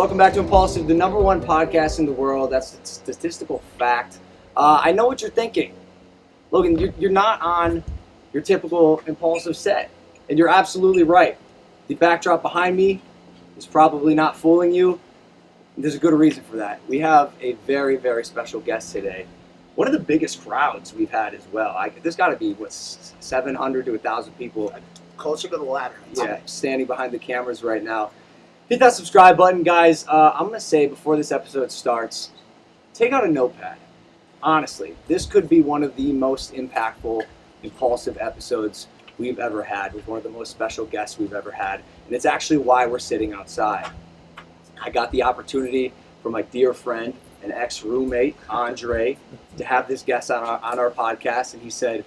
Welcome back to Impulsive, the #1 podcast in the world. That's a statistical fact. I know what you're thinking. Logan, you're not on your typical Impulsive set. And you're absolutely right. The backdrop behind me is probably not fooling you. There's a good reason for that. We have a very, very special guest today. One of the biggest crowds we've had as well. There's got to be, 700 to 1,000 people. Closer to the latter. Yeah, standing behind the cameras right now. Hit that subscribe button, guys. I'm going to say before this episode starts, take out a notepad. Honestly, this could be one of the most impactful, impulsive episodes we've ever had, with one of the most special guests we've ever had. And it's actually why we're sitting outside. I got the opportunity from my dear friend and ex-roommate, Andre, to have this guest on our podcast, and he said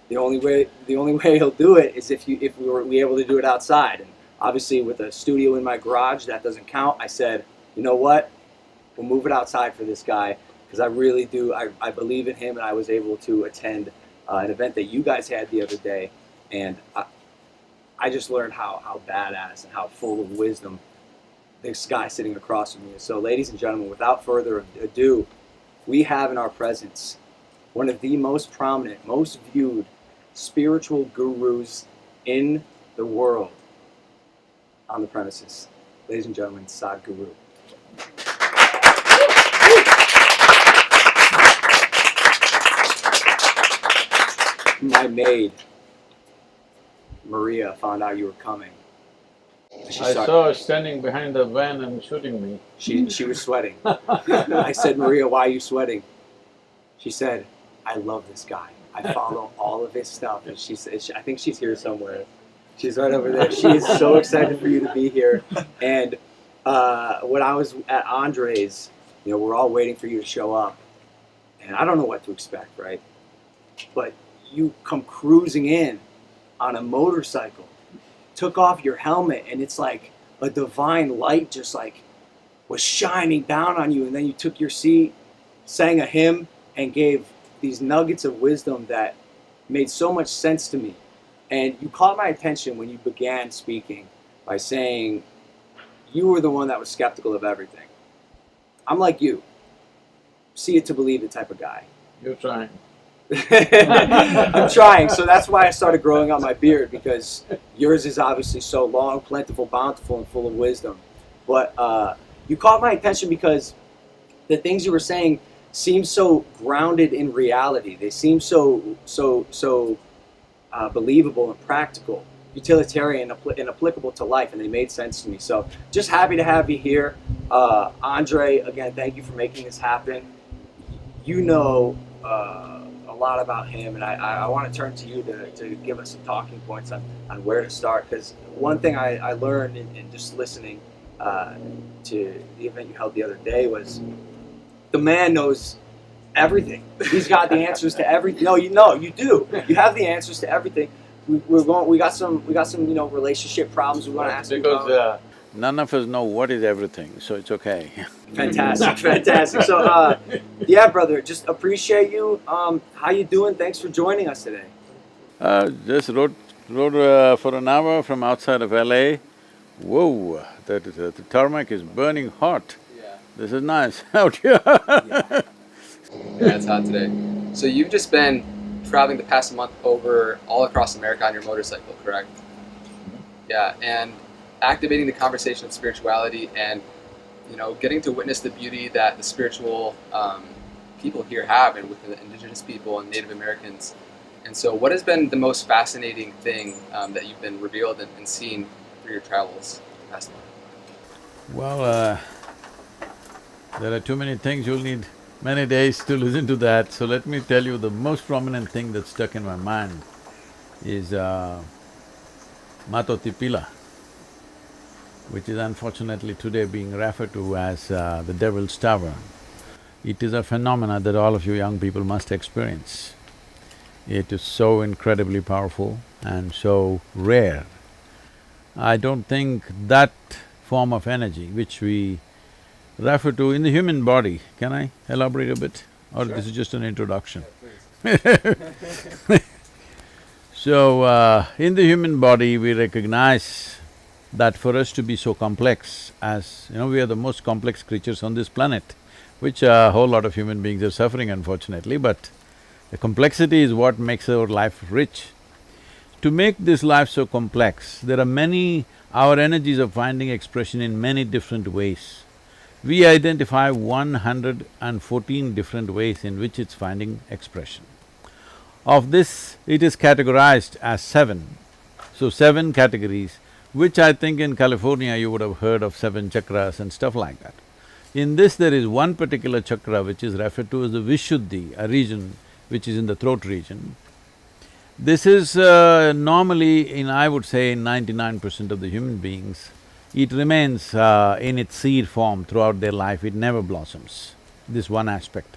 the only way he'll do it is if we were able to do it outside. And obviously, with a studio in my garage, that doesn't count. I said, you know what? We'll move it outside for this guy, because I really do. I believe in him, and I was able to attend an event that you guys had the other day, and I just learned how badass and how full of wisdom this guy sitting across from me is. So, ladies and gentlemen, without further ado, we have in our presence one of the most prominent, most viewed spiritual gurus in the world on the premises. Ladies and gentlemen, Sadhguru. My maid, Maria, found out you were coming. I saw her standing behind the van and shooting me. She was sweating. I said, Maria, why are you sweating? She said, I love this guy. I follow all of his stuff. And she said, I think she's here somewhere. She's right over there. She is so excited for you to be here. And when I was at Andre's, we're all waiting for you to show up. And I don't know what to expect, right? But you come cruising in on a motorcycle, took off your helmet, and it's like a divine light just like was shining down on you. And then you took your seat, sang a hymn, and gave these nuggets of wisdom that made so much sense to me. And you caught my attention when you began speaking by saying you were the one that was skeptical of everything. I'm like you. See it to believe it type of guy. You're trying. I'm trying. So that's why I started growing out my beard, because yours is obviously so long, plentiful, bountiful, and full of wisdom. But you caught my attention because the things you were saying seem so grounded in reality. They seem so believable and practical, utilitarian, and applicable to life, and they made sense to me. So just happy to have you here. Andre, again, thank you for making this happen. You know a lot about him, and I want to turn to you to give us some talking points on where to start, because one thing I learned in just listening to the event you held the other day was the man knows everything. He's got the answers to everything. No, you do. You have the answers to everything. We got some relationship problems we want to ask you about. Because none of us know what is everything, so it's okay. Fantastic. So, yeah, brother, just appreciate you. How you doing? Thanks for joining us today. Just rode for an hour from outside of LA. Whoa, the tarmac is burning hot. Yeah. This is nice out here. Yeah, it's hot today. So you've just been traveling the past month over all across America on your motorcycle, correct? Yeah, and activating the conversation of spirituality, and getting to witness the beauty that the spiritual people here have, and with the indigenous people and Native Americans. And so what has been the most fascinating thing that you've been revealed and seen through your travels the past month? Well, there are too many things, you'll need many days to listen to that. So let me tell you, the most prominent thing that stuck in my mind is Matotipila, which is unfortunately today being referred to as the Devil's Tower. It is a phenomena that all of you young people must experience. It is so incredibly powerful and so rare. I don't think that form of energy which we refer to in the human body, can I elaborate a bit? Or Sure. This is just an introduction? Yeah, please. So, in the human body we recognize that for us to be so complex, as you know, we are the most complex creatures on this planet, which a whole lot of human beings are suffering unfortunately, but the complexity is what makes our life rich. To make this life so complex, there are many… our energies are finding expression in many different ways. We identify 114 different ways in which it's finding expression. Of this, it is categorized as 7. So 7 categories, which I think in California you would have heard of 7 chakras and stuff like that. In this there is one particular chakra which is referred to as the Vishuddhi, a region which is in the throat region. This is normally in, I would say, 99% of the human beings, it remains in its seed form throughout their life, it never blossoms, this one aspect.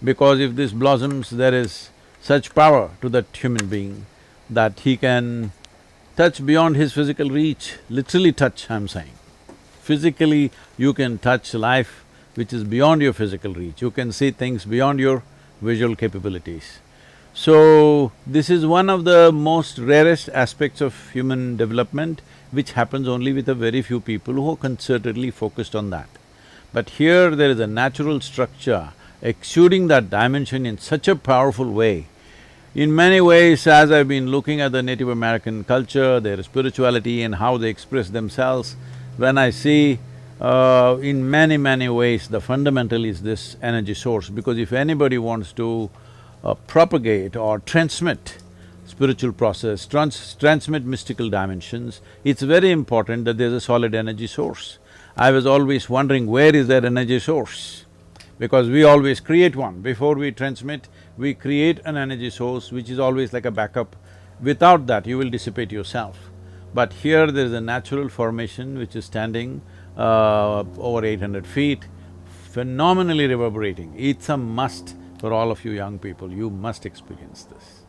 Because if this blossoms, there is such power to that human being that he can touch beyond his physical reach, literally touch, I'm saying. Physically, you can touch life which is beyond your physical reach, you can see things beyond your visual capabilities. So, this is one of the most rarest aspects of human development, which happens only with a very few people who are concertedly focused on that. But here there is a natural structure exuding that dimension in such a powerful way. In many ways, as I've been looking at the Native American culture, their spirituality and how they express themselves, when I see in many ways the fundamental is this energy source, because if anybody wants to propagate or transmit spiritual process, transmit mystical dimensions, it's very important that there's a solid energy source. I was always wondering, where is that energy source? Because we always create one. Before we transmit, we create an energy source which is always like a backup. Without that, you will dissipate yourself. But here there is a natural formation which is standing over 800 feet, phenomenally reverberating. It's a must for all of you young people, you must experience this.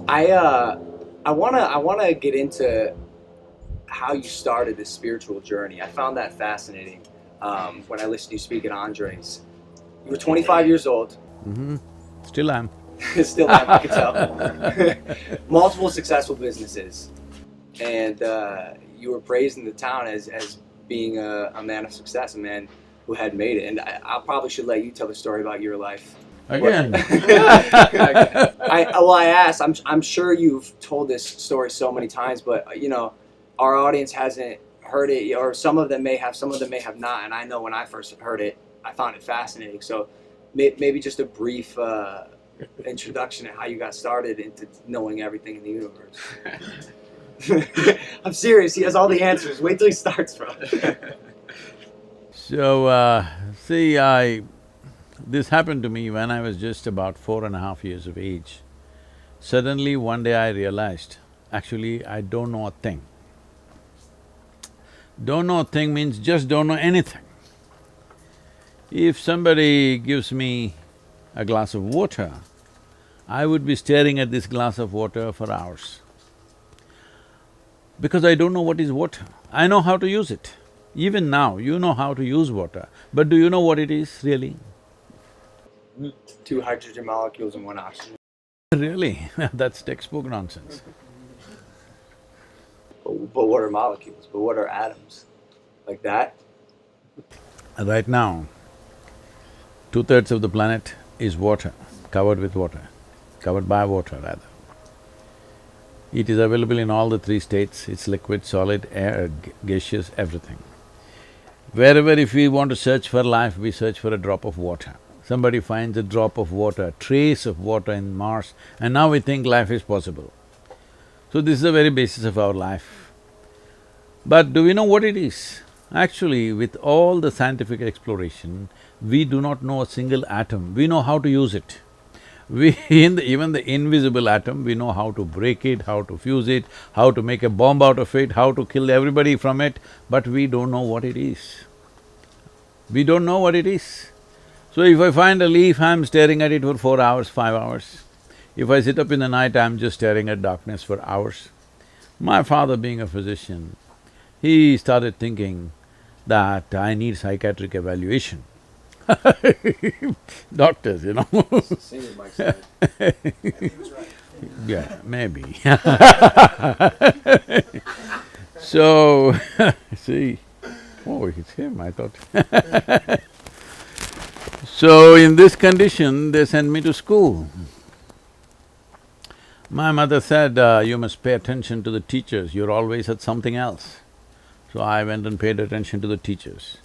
I wanna get into how you started this spiritual journey. I found that fascinating when I listened to you speak at Andre's. You were 25 years old. Still am. Still am, I can tell. Multiple successful businesses, and you were praised in the town as being a man of success, a man who had made it. And I probably should let you tell the story about your life. Again. I asked, I'm sure you've told this story so many times, but you know, our audience hasn't heard it, or some of them may have, some of them may have not, and I know when I first heard it, I found it fascinating. So maybe just a brief introduction to how you got started into knowing everything in the universe. I'm serious, he has all the answers. Wait till he starts, bro. So, see, this happened to me when I was just about 4.5 years of age. Suddenly one day I realized, actually I don't know a thing. Don't know a thing means just don't know anything. If somebody gives me a glass of water, I would be staring at this glass of water for hours. Because I don't know what is water. I know how to use it. Even now, you know how to use water, but do you know what it is really? 2 hydrogen molecules and 1 oxygen. Really? That's textbook nonsense. But what are molecules? But what are atoms? Like that? Right now, 2/3 of the planet is water, covered with water, covered by water rather. It is available in all the 3 states, it's liquid, solid, air, gaseous, everything. Wherever if we want to search for life, we search for a drop of water. Somebody finds a drop of water, a trace of water in Mars, and now we think life is possible. So this is the very basis of our life. But do we know what it is? Actually, with all the scientific exploration, we do not know a single atom, we know how to use it. Even the invisible atom, we know how to break it, how to fuse it, how to make a bomb out of it, how to kill everybody from it, but we don't know what it is. We don't know what it is. So if I find a leaf, I'm staring at it for 4 hours, 5 hours. If I sit up in the night, I'm just staring at darkness for hours. My father being a physician, he started thinking that I need psychiatric evaluation. Doctors, you know. Singing Mike said. I think he was right. Yeah, maybe. So, see, oh, it's him, I thought. So, in this condition, they sent me to school. My mother said, you must pay attention to the teachers, you're always at something else. So I went and paid attention to the teachers.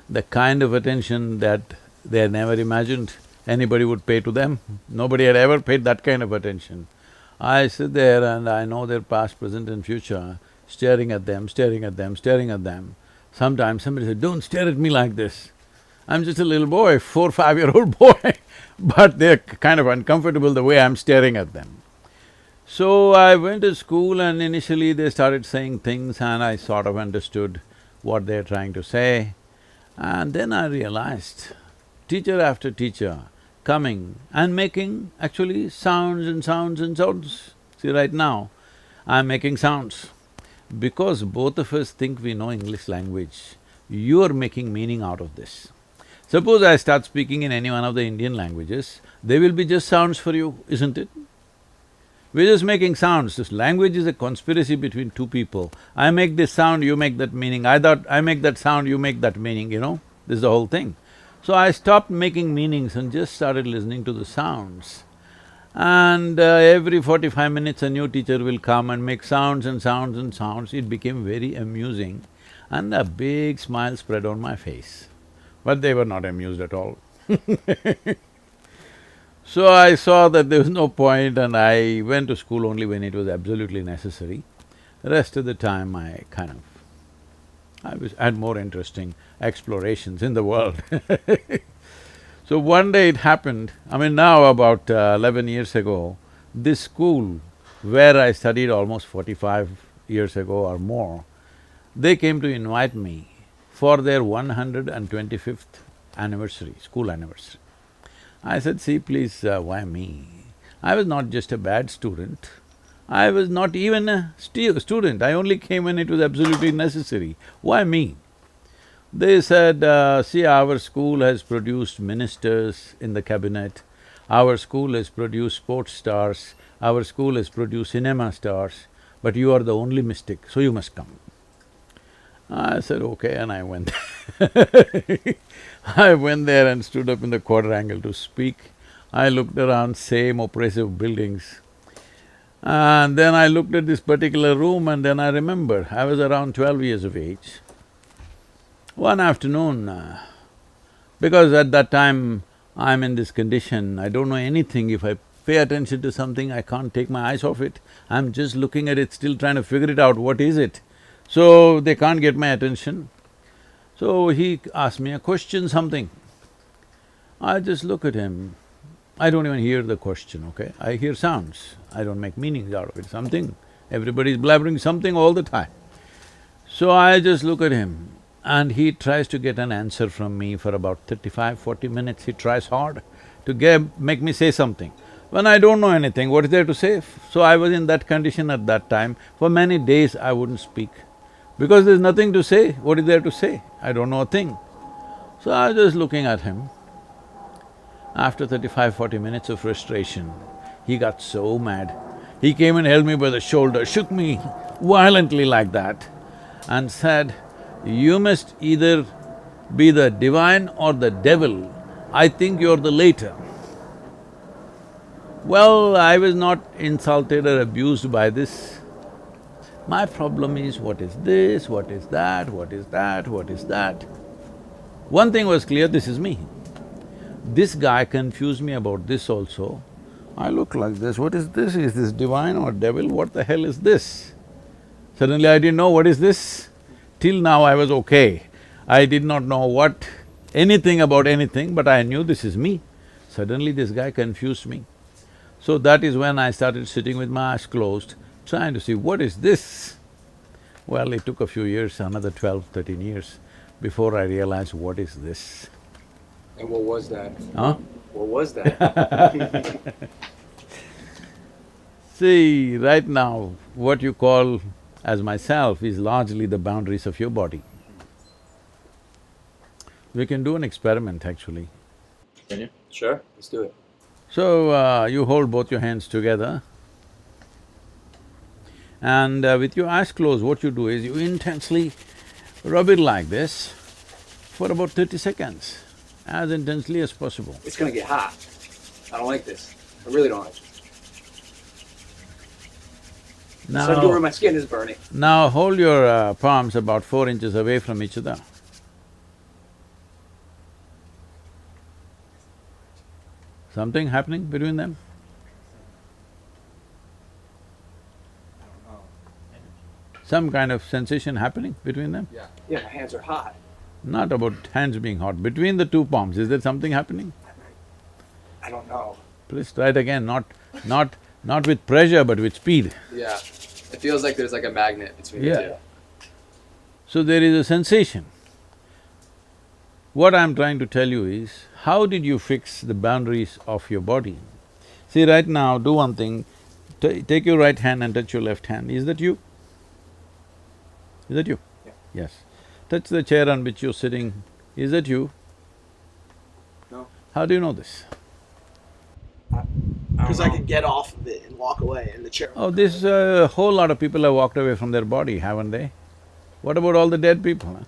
The kind of attention that they had never imagined anybody would pay to them. Nobody had ever paid that kind of attention. I sit there and I know their past, present and future, staring at them, staring at them, staring at them. Sometimes somebody said, don't stare at me like this. I'm just a little boy, 4-5-year-old boy, but they're kind of uncomfortable the way I'm staring at them. So I went to school and initially they started saying things and I sort of understood what they're trying to say. And then I realized, teacher after teacher coming and making actually sounds and sounds and sounds. See, right now, I'm making sounds. Because both of us think we know English language, you're making meaning out of this. Suppose I start speaking in any one of the Indian languages, they will be just sounds for you, isn't it? We're just making sounds. This language is a conspiracy between two people. I make this sound, you make that meaning. I make that sound, you make that meaning, you know? This is the whole thing. So I stopped making meanings and just started listening to the sounds. And every 45 minutes a new teacher will come and make sounds and sounds and sounds. It became very amusing and a big smile spread on my face. But they were not amused at all. So I saw that there was no point and I went to school only when it was absolutely necessary. The rest of the time I had more interesting explorations in the world. So one day it happened, now about 11 years ago, this school where I studied almost 45 years ago or more, they came to invite me for their 125th anniversary, school anniversary. I said, see, please, why me? I was not just a bad student, I was not even a student, I only came when it was absolutely necessary. Why me? They said, see, our school has produced ministers in the cabinet, our school has produced sports stars, our school has produced cinema stars, but you are the only mystic, so you must come. I said, okay, and I went I went there and stood up in the quadrangle to speak. I looked around, same oppressive buildings. And then I looked at this particular room and then I remembered, I was around 12 years of age. One afternoon, because at that time I'm in this condition, I don't know anything. If I pay attention to something, I can't take my eyes off it. I'm just looking at it, still trying to figure it out, what is it? So they can't get my attention. So he asked me a question, something. I just look at him. I don't even hear the question, okay? I hear sounds, I don't make meanings out of it, something. Everybody's blabbering something all the time. So I just look at him and he tries to get an answer from me for about 35-40 minutes. He tries hard to make me say something. When I don't know anything, what is there to say? So I was in that condition at that time. For many days I wouldn't speak. Because there's nothing to say, what is there to say? I don't know a thing. So I was just looking at him. After 35-40 minutes of frustration, he got so mad. He came and held me by the shoulder, shook me violently like that and said, you must either be the divine or the devil. I think you're the later. Well, I was not insulted or abused by this. My problem is, what is this, what is that, what is that, what is that? One thing was clear, this is me. This guy confused me about this also. I look like this, what is this? Is this divine or devil? What the hell is this? Suddenly I didn't know what is this. Till now I was okay. I did not know anything about anything, but I knew this is me. Suddenly this guy confused me. So that is when I started sitting with my eyes closed, trying to see, what is this? Well, it took a few years, another 12-13 years, before I realized what is this. And what was that? Huh? What was that? See, right now, what you call as myself is largely the boundaries of your body. We can do an experiment, actually. Can you? Sure, let's do it. So, you hold both your hands together And with your eyes closed, what you do is you intensely rub it like this for about 30 seconds, as intensely as possible. It's gonna get hot. I don't like this. I really don't like this. Sadhguru, my skin is burning. Now hold your palms about 4 inches away from each other. Something happening between them? Some kind of sensation happening between them? Yeah. Yeah, my hands are hot. Not about hands being hot, between the two palms, is there something happening? I don't know. Please try it again, not with pressure but with speed. Yeah. It feels like there's like a magnet between the Yeah. two. So there is a sensation. What I'm trying to tell you is, how did you fix the boundaries of your body? See, right now, do one thing, take your right hand and touch your left hand. Is that you? Is that you? Yeah. Yes. Touch the chair on which you're sitting. Is that you? No. How do you know this? Because I can get off of it and walk away in the chair. Oh, this a whole lot of people have walked away from their body, haven't they? What about all the dead people, huh?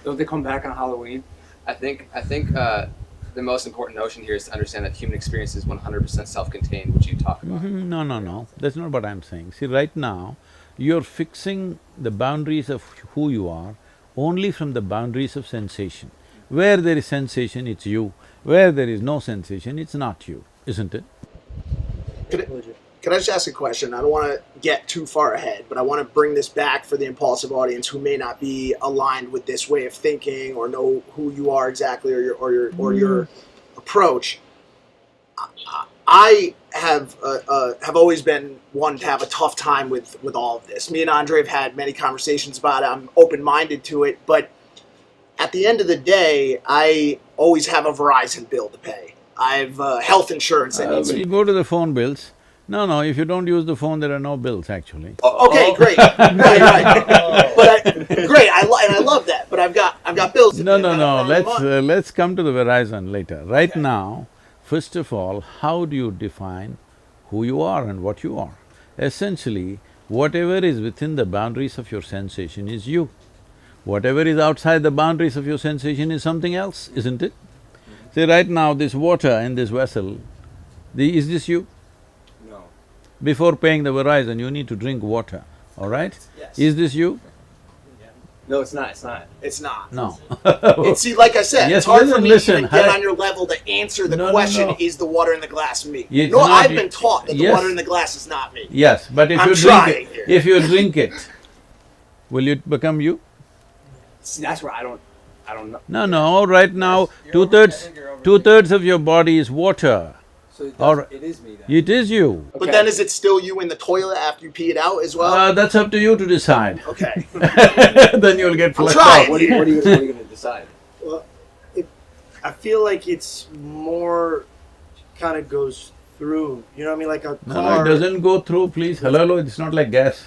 Don't they come back on Halloween? I think the most important notion here is to understand that human experience is 100% self-contained, which you talk about. No, that's not what I'm saying. See, right now, you're fixing the boundaries of who you are only from the boundaries of sensation. Where there is sensation, it's you. Where there is no sensation, it's not you, isn't it? Can I just ask a question? I don't want to get too far ahead, but I want to bring this back for the impulsive audience who may not be aligned with this way of thinking or know who you are exactly or your approach. I have always been one to have a tough time with all of this. Me and Andre have had many conversations about it. I'm open-minded to it, but at the end of the day, I always have a Verizon bill to pay. I have health insurance that needs to You be… go to the phone bills. No, if you don't use the phone, there are no bills actually. Okay, great, right. Great, and I love that. But I've got bills. To No, pay. let's come to the Verizon later. Right now, first of all, how do you define who you are and what you are? Essentially, whatever is within the boundaries of your sensation is you. Whatever is outside the boundaries of your sensation is something else, isn't it? See, right now, this water in this vessel, is this you? No. Before paying the Verizon, you need to drink water, all right? Yes. Is this you? No, it's not, it's not. It's not. No. See, like I said, Yes, it's hard for me listen, to even get hi- on your level to answer the No, question, no. is the water in the glass me? It's No, not I've you- been taught that the Yes. water in the glass is not me. Yes, but if I'm you drink trying it, here. if you drink it, will it become you? See, that's where I don't know. No, right now, two-thirds of your body is water. So it, Or- it is me then. It is you. But Okay. then is it still you in the toilet after you pee it out as well? That's up to you to decide. Okay. Then you'll get flushed trying. out. What are you gonna decide? Well, I feel like it's more kind of goes through, you know what I mean, like a No, car. it doesn't go through, please. Hello, it's not like gas.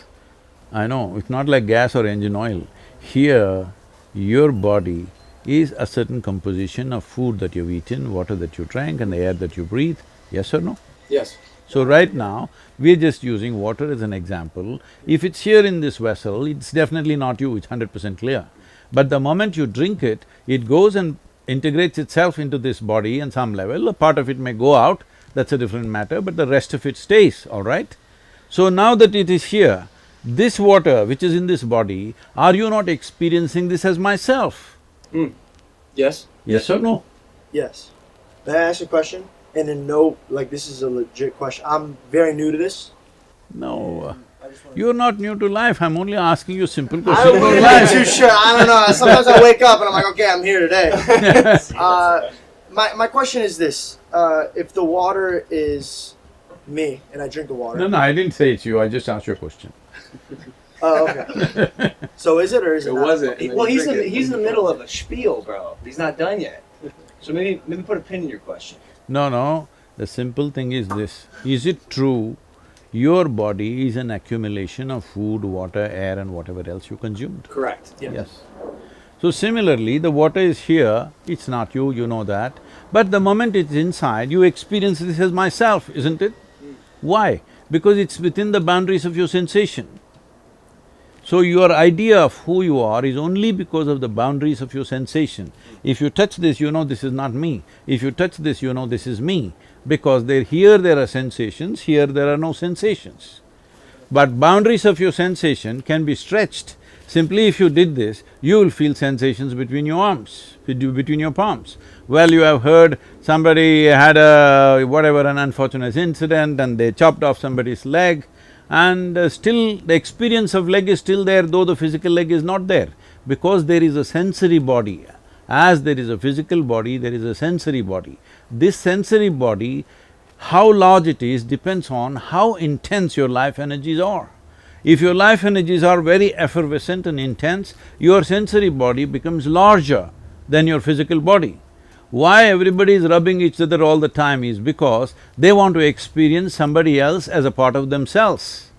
I know, it's not like gas or engine oil. Here, your body is a certain composition of food that you've eaten, water that you drank, and the air that you breathe. Yes or no? Yes. So right now, we're just using water as an example. If it's here in this vessel, it's definitely not you, it's 100% clear. But the moment you drink it, it goes and integrates itself into this body on some level. A part of it may go out, that's a different matter, but the rest of it stays, all right? So now that it is here, this water which is in this body, are you not experiencing this as myself? Yes? Yes or no? Yes. May I ask a question? And then no, like this is a legit question. I'm very new to this. No, you're not new to life, I'm only asking you simple I questions about wouldn't be life. too sure. I don't know. Sometimes I wake up and I'm like, okay, I'm here today. My question is this: if the water is me and I drink the water, No, I didn't say it's you, I just asked you a question. oh, okay. So is it or is it? It not? wasn't. and then Well, you he's drink it. in the middle of a spiel, bro. He's not done yet. So maybe put a pin in your question. No, the simple thing is this, is it true your body is an accumulation of food, water, air and whatever else you consumed? Correct. Yes. So similarly, the water is here, it's not you, you know that, but the moment it's inside, you experience this as myself, isn't it? Why? Because it's within the boundaries of your sensation. So your idea of who you are is only because of the boundaries of your sensation. If you touch this, you know this is not me. If you touch this, you know this is me. Because here there are sensations, here there are no sensations. But boundaries of your sensation can be stretched. Simply if you did this, you will feel sensations between your arms, between your palms. Well, you have heard somebody had an unfortunate incident and they chopped off somebody's leg, and still the experience of leg is still there, though the physical leg is not there, because there is a sensory body. As there is a physical body, there is a sensory body. This sensory body, how large it is depends on how intense your life energies are. If your life energies are very effervescent and intense, your sensory body becomes larger than your physical body. Why everybody is rubbing each other all the time is because they want to experience somebody else as a part of themselves.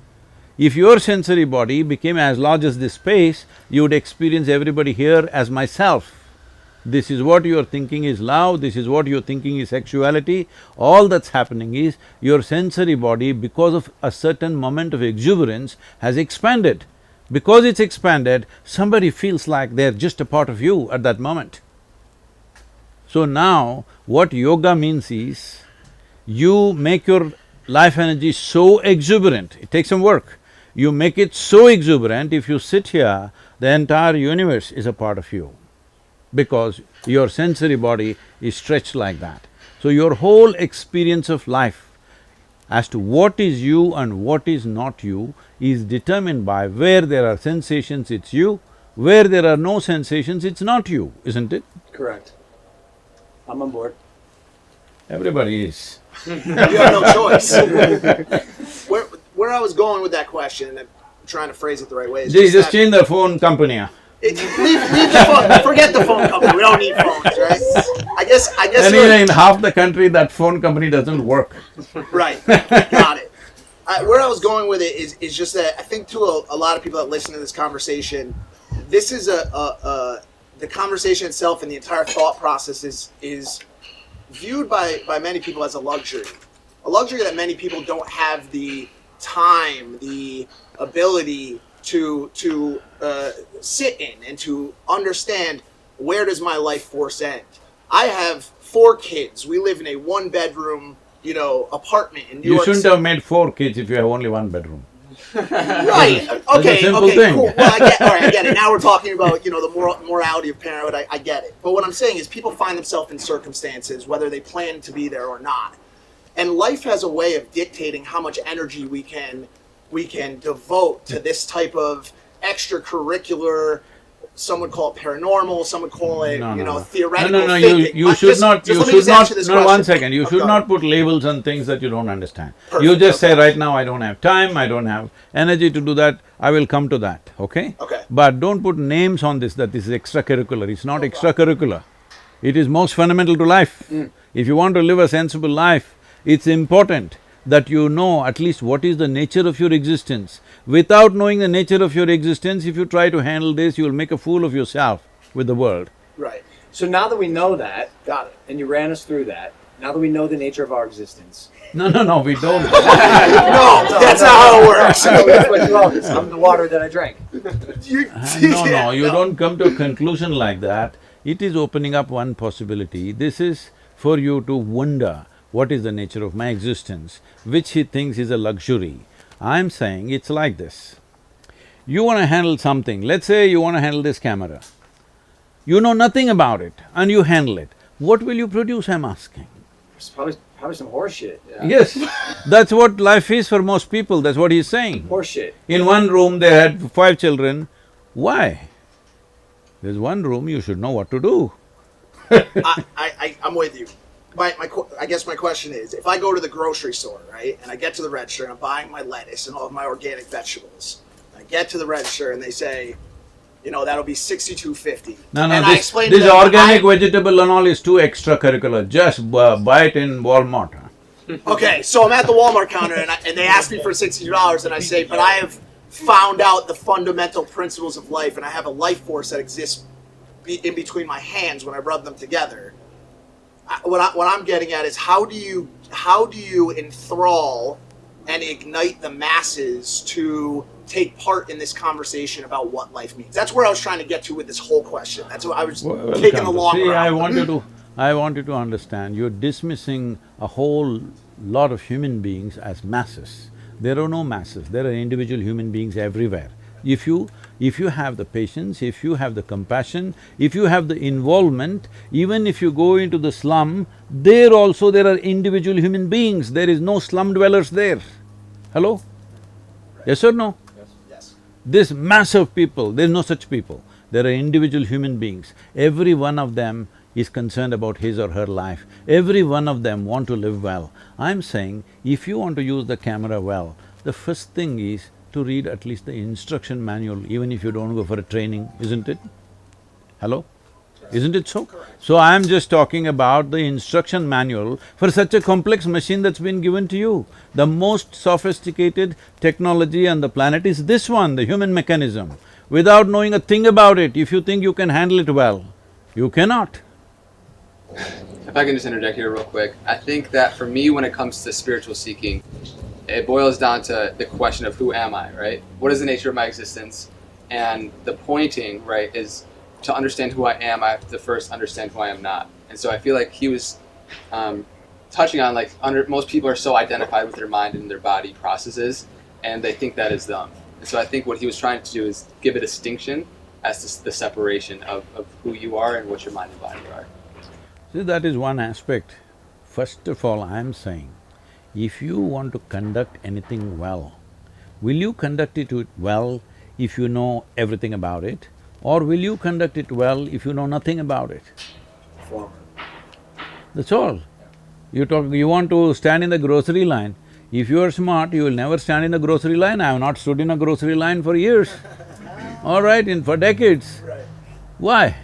If your sensory body became as large as this space, you would experience everybody here as myself. This is what you're thinking is love, this is what you're thinking is sexuality. All that's happening is your sensory body, because of a certain moment of exuberance, has expanded. Because it's expanded, somebody feels like they're just a part of you at that moment. So now, what yoga means is, you make your life energy so exuberant, it takes some work. You make it so exuberant, if you sit here, the entire universe is a part of you, because your sensory body is stretched like that. So your whole experience of life as to what is you and what is not you is determined by where there are sensations, it's you, where there are no sensations, it's not you, isn't it? Correct. I'm on board. Everybody is. You have no choice. Where I was going with that question, and I'm trying to phrase it the right way, is Just change the phone company. leave the phone, forget the phone company, we don't need phones, right? I guess Anyway, in half the country, that phone company doesn't work. Right, got it. Where I was going with it is just that I think to a lot of people that listen to this conversation, this is the conversation itself and the entire thought process is viewed by many people as a luxury that many people don't have the time, the ability to sit in and to understand, where does my life force end? I have 4 kids. We live in a 1-bedroom, apartment in New York You shouldn't City. have made 4 kids if you have only 1 bedroom. Right. a Okay. simple Okay. thing. Cool. Well, I get it. Now we're talking about the morality of parenthood. I get it. But what I'm saying is, people find themselves in circumstances whether they plan to be there or not, and life has a way of dictating how much energy we can devote to this type of extracurricular. Some would call it paranormal. Some would call it theoretical No, thinking. you should not, let me answer this no, one question. second, you should Okay. not put labels on things that you don't understand. Perfect, You just okay. say, right now I don't have time, I don't have energy to do that, I will come to that, okay? Okay. But don't put names on this, that this is extracurricular, it's not extracurricular. It is most fundamental to life. If you want to live a sensible life, it's important that you know at least what is the nature of your existence. Without knowing the nature of your existence, if you try to handle this, you will make a fool of yourself with the world. Right. So now that we know that, Got it. and you ran us through that, now that we know the nature of our existence… No, we don't. No, that's not how it works. That's what you always… I'm the water that I drank. No, you don't come to a conclusion like that. It is opening up one possibility. This is for you to wonder, what is the nature of my existence, which he thinks is a luxury. I'm saying it's like this. You want to handle something, let's say you want to handle this camera. You know nothing about it and you handle it. What will you produce, I'm asking? It's probably some horse shit. Yeah. Yes, that's what life is for most people, that's what he's saying. Horse shit. In one room they had 5 children. Why? There's one room, you should know what to do. I'm with you. I guess my question is, if I go to the grocery store, right, and I get to the register and I'm buying my lettuce and all of my organic vegetables, I get to the register and they say, that'll be $62.50. No, and I this explain to them, organic vegetable and all is too extracurricular, just buy it in Walmart. Okay, so I'm at the Walmart counter and they ask me for $62 and I say, but I have found out the fundamental principles of life and I have a life force that exists in between my hands when I rub them together. What I'm getting at is, how do you enthrall and ignite the masses to take part in this conversation about what life means? That's where I was trying to get to with this whole question. That's what I was taking a long See, route. I want you to understand, you're dismissing a whole lot of human beings as masses. There are no masses, there are individual human beings everywhere. If you have the patience, if you have the compassion, if you have the involvement, even if you go into the slum, there also there are individual human beings, there is no slum dwellers there. Hello? Yes or no? Yes. This mass of people, there's no such people. There are individual human beings. Every one of them is concerned about his or her life. Every one of them want to live well. I'm saying, if you want to use the camera well, the first thing is to read at least the instruction manual, even if you don't go for a training, isn't it? Hello? Isn't it so? So I'm just talking about the instruction manual for such a complex machine that's been given to you. The most sophisticated technology on the planet is this one, the human mechanism. Without knowing a thing about it, if you think you can handle it well, you cannot. If I can just interject here real quick, I think that for me, when it comes to spiritual seeking, it boils down to the question of who am I, right? What is the nature of my existence? And the pointing, right, is to understand who I am, I have to first understand who I am not. And so I feel like he was touching on, like, most people are so identified with their mind and their body processes, and they think that is them. And so I think what he was trying to do is give a distinction as to the separation of who you are and what your mind and body are. See, that is one aspect. First of all, I'm saying, if you want to conduct anything well, will you conduct it well if you know everything about it? Or will you conduct it well if you know nothing about it? Former. That's all. You want to stand in the grocery line, if you are smart, you will never stand in the grocery line. I have not stood in a grocery line for years. All right, for decades. Right. Why?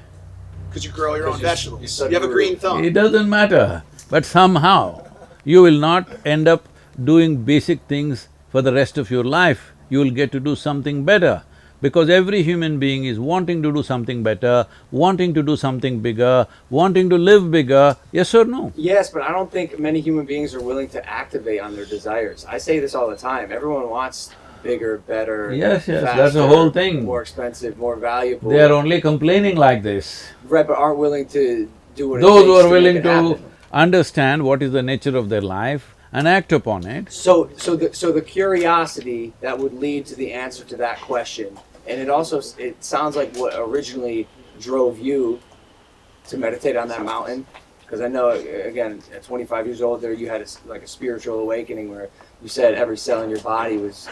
Because you grow your own vegetables. you You have a green thumb. It doesn't matter, but somehow you will not end up doing basic things for the rest of your life. You will get to do something better, because every human being is wanting to do something better, wanting to do something bigger, wanting to live bigger, yes or no? Yes, but I don't think many human beings are willing to activate on their desires. I say this all the time. Everyone wants bigger, better, Yes, faster, that's the whole thing. more expensive, more valuable. They are only complaining like this. Right, but aren't willing to do what it Those takes who are to willing make it to happen. understand what is the nature of their life and act upon it. So the curiosity that would lead to the answer to that question, and it sounds like what originally drove you to meditate on that mountain, because I know, again, at 25 years old, there you had a spiritual awakening where you said every cell in your body was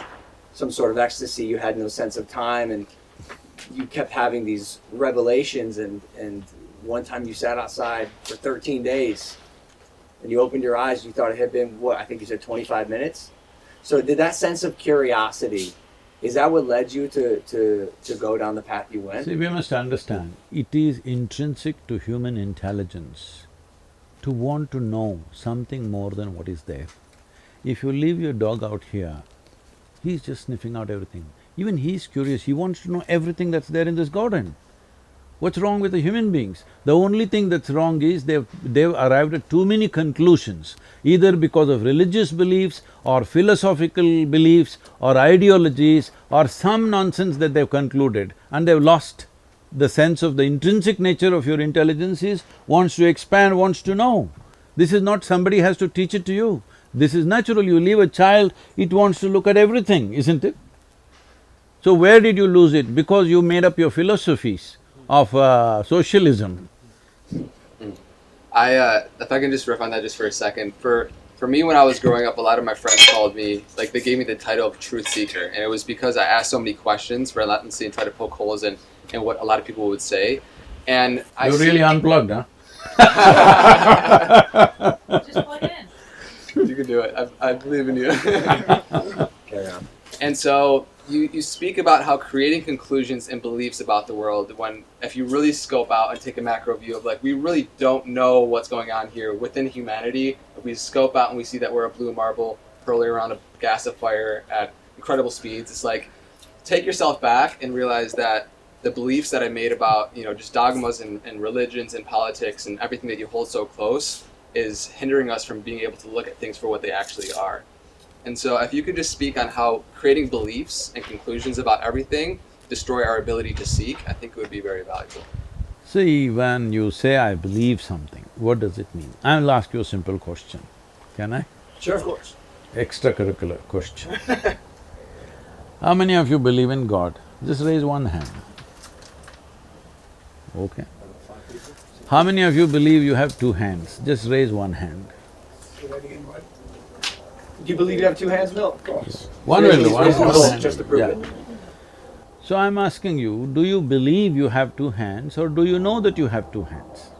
some sort of ecstasy. You had no sense of time, and you kept having these revelations. And one time you sat outside for 13 days, and you opened your eyes. You thought it had been what I think you said 25 minutes. So did that sense of curiosity? Is that what led you to go down the path you went? See, we must understand, it is intrinsic to human intelligence to want to know something more than what is there. If you leave your dog out here, he's just sniffing out everything. Even he's curious, he wants to know everything that's there in this garden. What's wrong with the human beings? The only thing that's wrong is they've arrived at too many conclusions, either because of religious beliefs or philosophical beliefs or ideologies or some nonsense that they've concluded, and they've lost the sense of the intrinsic nature of your intelligence is wants to expand, wants to know. This is not somebody has to teach it to you. This is natural. You leave a child, it wants to look at everything, isn't it? So where did you lose it? Because you made up your philosophies of socialism. If I can just riff on that just for a second. For me, when I was growing up, a lot of my friends called me, like they gave me the title of truth seeker, and it was because I asked so many questions relentlessly and tried to poke holes in what a lot of people would say. And You're really unplugged, huh? Just plug in. You can do it. I believe in you. Carry on. And so you speak about how creating conclusions and beliefs about the world, when if you really scope out and take a macro view of like we really don't know what's going on here within humanity, if we scope out and we see that we're a blue marble hurling around a gasifier at incredible speeds, it's like take yourself back and realize that the beliefs that I made about just dogmas and religions and politics and everything that you hold so close is hindering us from being able to look at things for what they actually are. And so if you could just speak on how creating beliefs and conclusions about everything destroy our ability to seek, I think it would be very valuable. See, when you say, I believe something, what does it mean? I'll ask you a simple question, can I? Sure, of course. Extracurricular question. How many of you believe in God? Just raise one hand. Okay. How many of you believe you have two hands? Just raise one hand. Do you believe you have two hands? No, of course. One will do, one hand. Just to prove Yeah. it. So I'm asking you, do you believe you have two hands or do you know that you have two hands?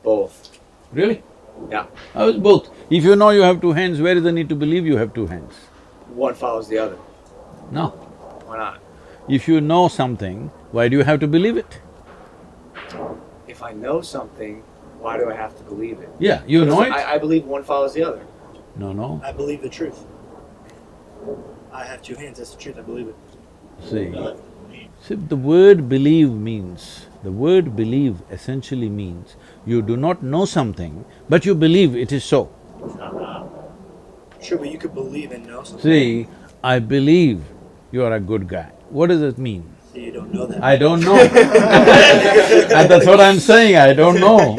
Both. Really? Yeah. How is both? If you know you have two hands, where is the need to believe you have two hands? One follows the other. No. Why not? If you know something, why do you have to believe it? If I know something, why do I have to believe it? Yeah, you know it? I believe one follows the other. No. I believe the truth. I have two hands, that's the truth, I believe it. See, the word believe essentially means you do not know something, but you believe it is so. Sure, but you could believe and know something. See, I believe you are a good guy. What does it mean? So you don't know that. I don't know. And that's what I'm saying, I don't know.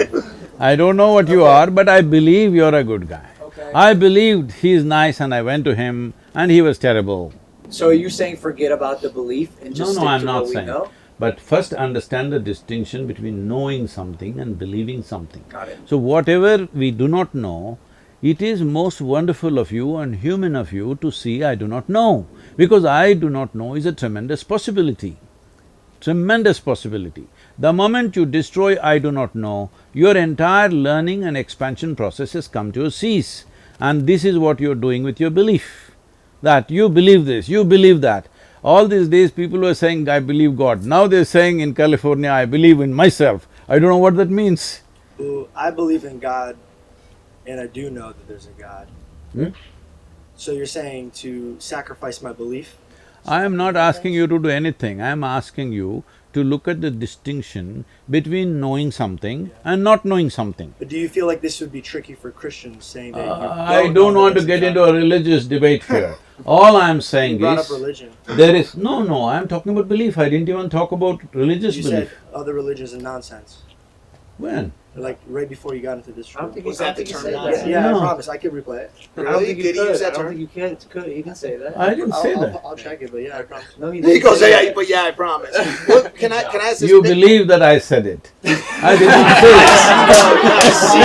I don't know what you are, but I believe you're a good guy. Okay. I believed he's nice and I went to him and he was terrible. So are you saying forget about the belief and just No, stick I'm to not what we saying. know? But first understand the distinction between knowing something and believing something. Got it. So whatever we do not know, it is most wonderful of you and human of you to see I do not know. Because I do not know is a tremendous possibility. Tremendous possibility. The moment you destroy I do not know, your entire learning and expansion process has come to a cease. And this is what you're doing with your belief. That you believe this, you believe that. All these days people were saying, I believe God. Now they're saying in California, I believe in myself. I don't know what that means. Well, I believe in God, and I do know that there's a God. Hmm? So you're saying to sacrifice my belief? I am not asking you to do anything, I am asking you to look at the distinction between knowing something and not knowing something. But do you feel like this would be tricky for Christians, saying that I don't want to get into a religious debate here. All I am saying You brought up is, religion. there is… No, I am talking about belief, I didn't even talk about religious You belief. said other religions are nonsense. When? Like right before you got into this I don't room. think Was I don't that the think term said that? that. Yeah, No. I promise. I could replay it. I don't Really? think you Did he could. use that I don't term? think you can. You can say that. I didn't say that. I'll check it, but yeah, I promise. No, he He didn't goes, say yeah, that. but yeah, I promise. What, can I ask this? You believe that I said it. I did not say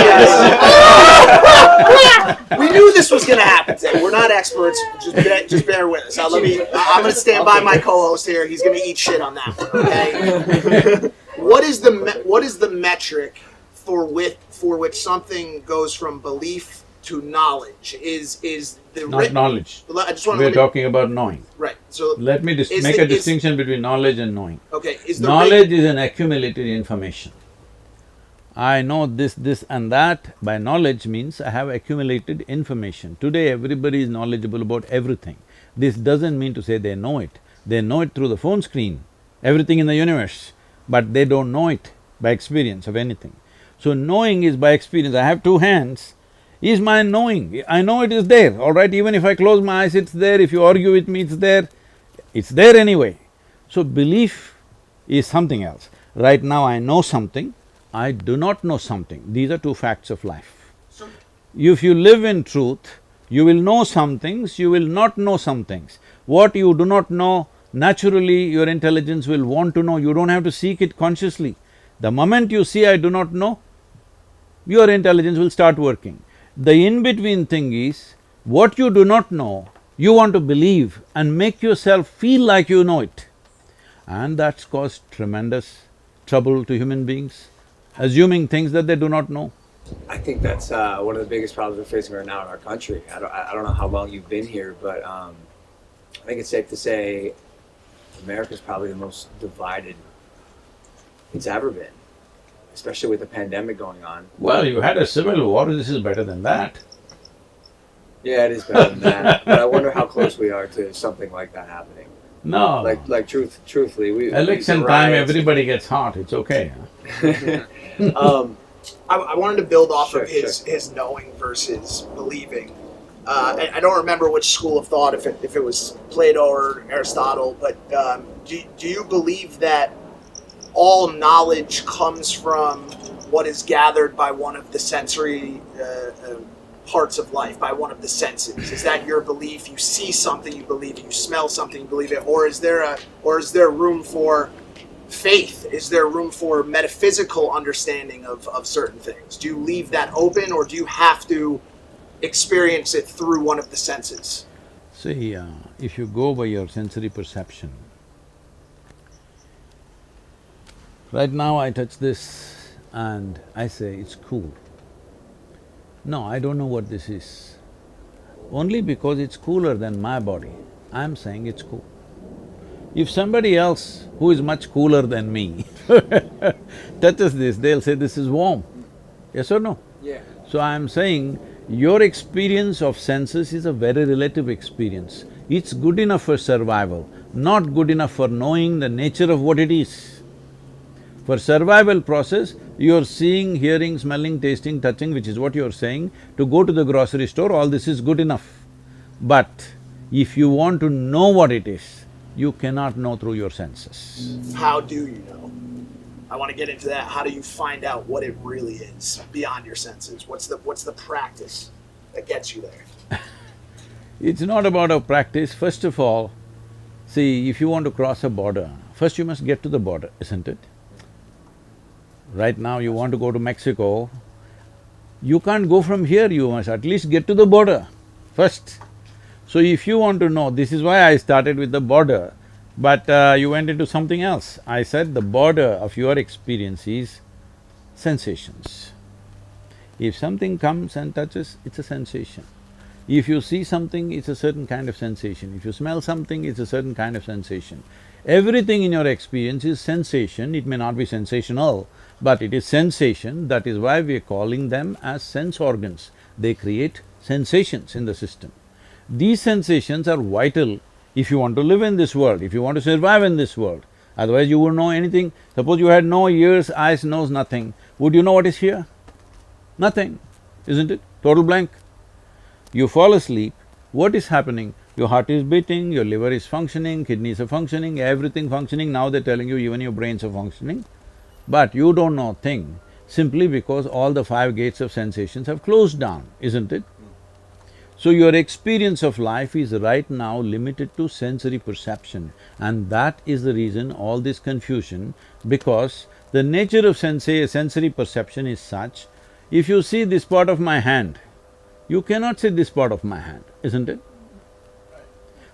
it. We knew this was going to happen today. We're not experts. Just bear with us. I'm going to stand by my co-host here. He's going to eat shit on that one. Okay. What is the metric for which something goes from belief to knowledge? Is the Not knowledge. I just want We're to talking about knowing. right. So Let me Is make the- a is- distinction between knowledge and knowing. okay, is the Knowledge is an accumulated information. I know this and that. By knowledge means I have accumulated information. Today everybody is knowledgeable about everything. This doesn't mean to say they know it. They know it through the phone screen, everything in the universe, but they don't know it by experience of anything. So knowing is by experience. I have two hands, is my knowing. I know it is there, all right? Even if I close my eyes, it's there. If you argue with me, it's there. It's there anyway. So belief is something else. Right now I know something, I do not know something. These are two facts of life. If you live in truth, you will know some things, you will not know some things. What you do not know, naturally your intelligence will want to know, you don't have to seek it consciously. The moment you see I do not know, your intelligence will start working. The in-between thing is, what you do not know, you want to believe and make yourself feel like you know it. And that's caused tremendous trouble to human beings, assuming things that they do not know. I think that's one of the biggest problems we're facing right now in our country. I don't know how long you've been here, but I think it's safe to say America's probably the most divided it's ever been, especially with the pandemic going on. Well, you had a civil war, this is better than that. Yeah, it is better than that, but I wonder how close we are to something like that happening. No. Truthfully, we Election the time, riots- everybody gets hot, it's okay. I wanted to build off Sure, of his knowing versus believing. I don't remember which school of thought, if it was Plato or Aristotle, but do you believe that all knowledge comes from what is gathered by one of the sensory parts of life, by one of the senses? Is that your belief? You see something, you believe it. You smell something, you believe it. Or is there room for faith? Is there room for metaphysical understanding of certain things? Do you leave that open, or do you have to experience it through one of the senses? See, if you go by your sensory perception, right now I touch this and I say, it's cool. No, I don't know what this is. Only because it's cooler than my body, I'm saying it's cool. If somebody else who is much cooler than me touches this, they'll say this is warm. Yes or no? Yeah. So I'm saying your experience of senses is a very relative experience. It's good enough for survival, not good enough for knowing the nature of what it is. For survival process, you're seeing, hearing, smelling, tasting, touching, which is what you're saying. To go to the grocery store, all this is good enough. But if you want to know what it is, you cannot know through your senses. How do you know? I want to get into that. How do you find out what it really is beyond your senses? What's the practice that gets you there? It's not about a practice. First of all, see, if you want to cross a border, first you must get to the border, isn't it? Right now you want to go to Mexico, you can't go from here, you must at least get to the border first. So if you want to know, this is why I started with the border, but you went into something else. I said the border of your experience is sensations. If something comes and touches, it's a sensation. If you see something, it's a certain kind of sensation. If you smell something, it's a certain kind of sensation. Everything in your experience is sensation. It may not be sensational, but it is sensation. That is why we are calling them as sense organs. They create sensations in the system. These sensations are vital if you want to live in this world, if you want to survive in this world. Otherwise you wouldn't know anything. Suppose you had no ears, eyes, nose, nothing. Would you know what is here? Nothing, isn't it? Total blank. You fall asleep, what is happening? Your heart is beating, your liver is functioning, kidneys are functioning, everything functioning. Now they're telling you even your brains are functioning. But you don't know a thing simply because all the 5 gates of sensations have closed down, isn't it? So your experience of life is right now limited to sensory perception, and that is the reason all this confusion, because the nature of sensory perception is such, if you see this part of my hand, you cannot see this part of my hand, isn't it?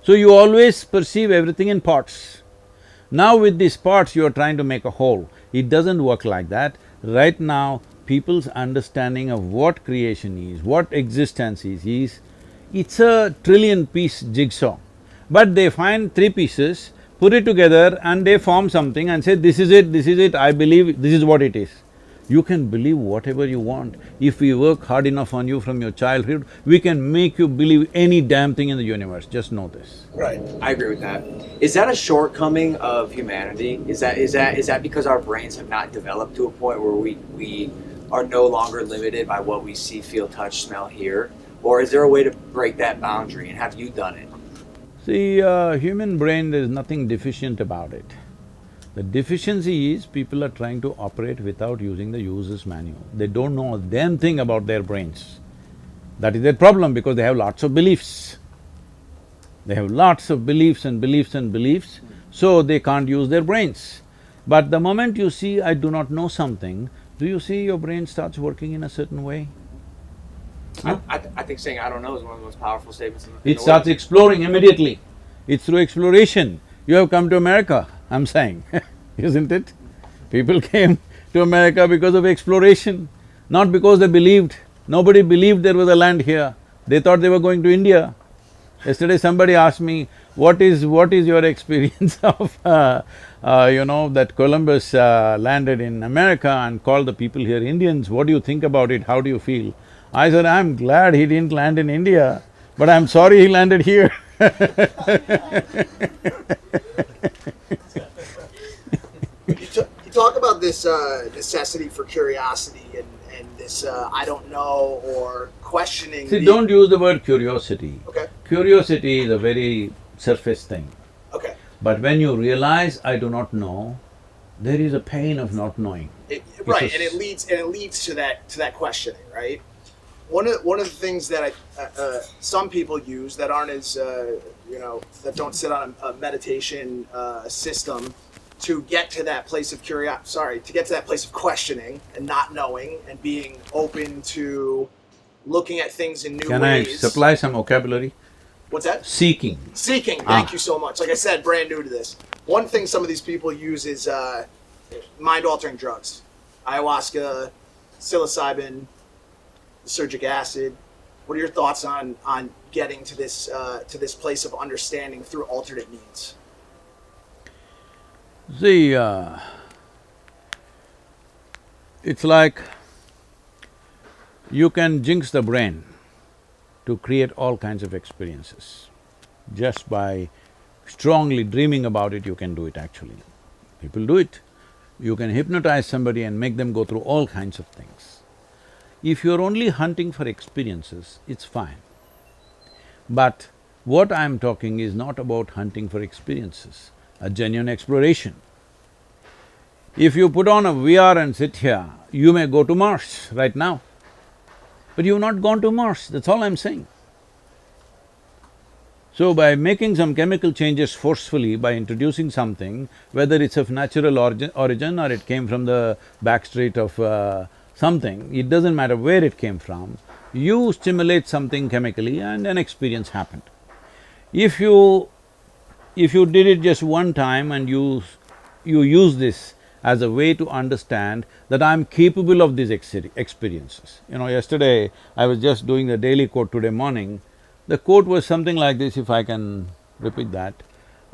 So you always perceive everything in parts. Now with these parts you are trying to make a whole. It doesn't work like that. Right now, people's understanding of what creation is, what existence is, it's a trillion-piece jigsaw. But they find 3 pieces, put it together and they form something and say, this is it, I believe this is what it is. You can believe whatever you want. If we work hard enough on you from your childhood, we can make you believe any damn thing in the universe, just know this. Right. I agree with that. Is that a shortcoming of humanity? Is that because our brains have not developed to a point where we are no longer limited by what we see, feel, touch, smell, hear? Or is there a way to break that boundary, and have you done it? See, human brain, there is nothing deficient about it. The deficiency is people are trying to operate without using the user's manual. They don't know a damn thing about their brains. That is their problem because they have lots of beliefs. They have lots of beliefs and beliefs and beliefs, so they can't use their brains. But the moment you see, I do not know something, do you see your brain starts working in a certain way? I think saying I don't know is one of the most powerful statements in the It starts exploring immediately. It's through exploration. You have come to America, I'm saying, isn't it? People came to America because of exploration, not because they believed. Nobody believed there was a land here. They thought they were going to India. Yesterday somebody asked me, what is your experience of, that Columbus landed in America and called the people here Indians, what do you think about it, how do you feel? I said, I'm glad he didn't land in India, but I'm sorry he landed here. You talk about this necessity for curiosity and this I don't know or questioning. See, don't use the word curiosity. Okay. Curiosity is a very surface thing. Okay. But when you realize I do not know, there is a pain of not knowing. Right, and it leads to that questioning, right? One of the things that some people use that aren't as that don't sit on a meditation system to get to that place of to get to that place of questioning and not knowing and being open to looking at things in new Can ways. I supply some vocabulary? What's that? Seeking. Seeking. Thank you so much. Like I said, brand new to this. One thing some of these people use is mind-altering drugs, ayahuasca, psilocybin, surgic acid. What are your thoughts on getting to this place of understanding through alternate means? See, it's like you can jinx the brain to create all kinds of experiences. Just by strongly dreaming about it, you can do it actually. People do it. You can hypnotize somebody and make them go through all kinds of things. If you're only hunting for experiences, it's fine. But what I'm talking is not about hunting for experiences, a genuine exploration. If you put on a VR and sit here, you may go to Mars right now. But you've not gone to Mars, that's all I'm saying. So by making some chemical changes forcefully, by introducing something, whether it's of natural origin or it came from the backstreet of something, it doesn't matter where it came from, you stimulate something chemically and an experience happened. If you did it just one time and you use this as a way to understand that I'm capable of these experiences. Yesterday I was just doing the daily quote today morning. The quote was something like this, if I can repeat that.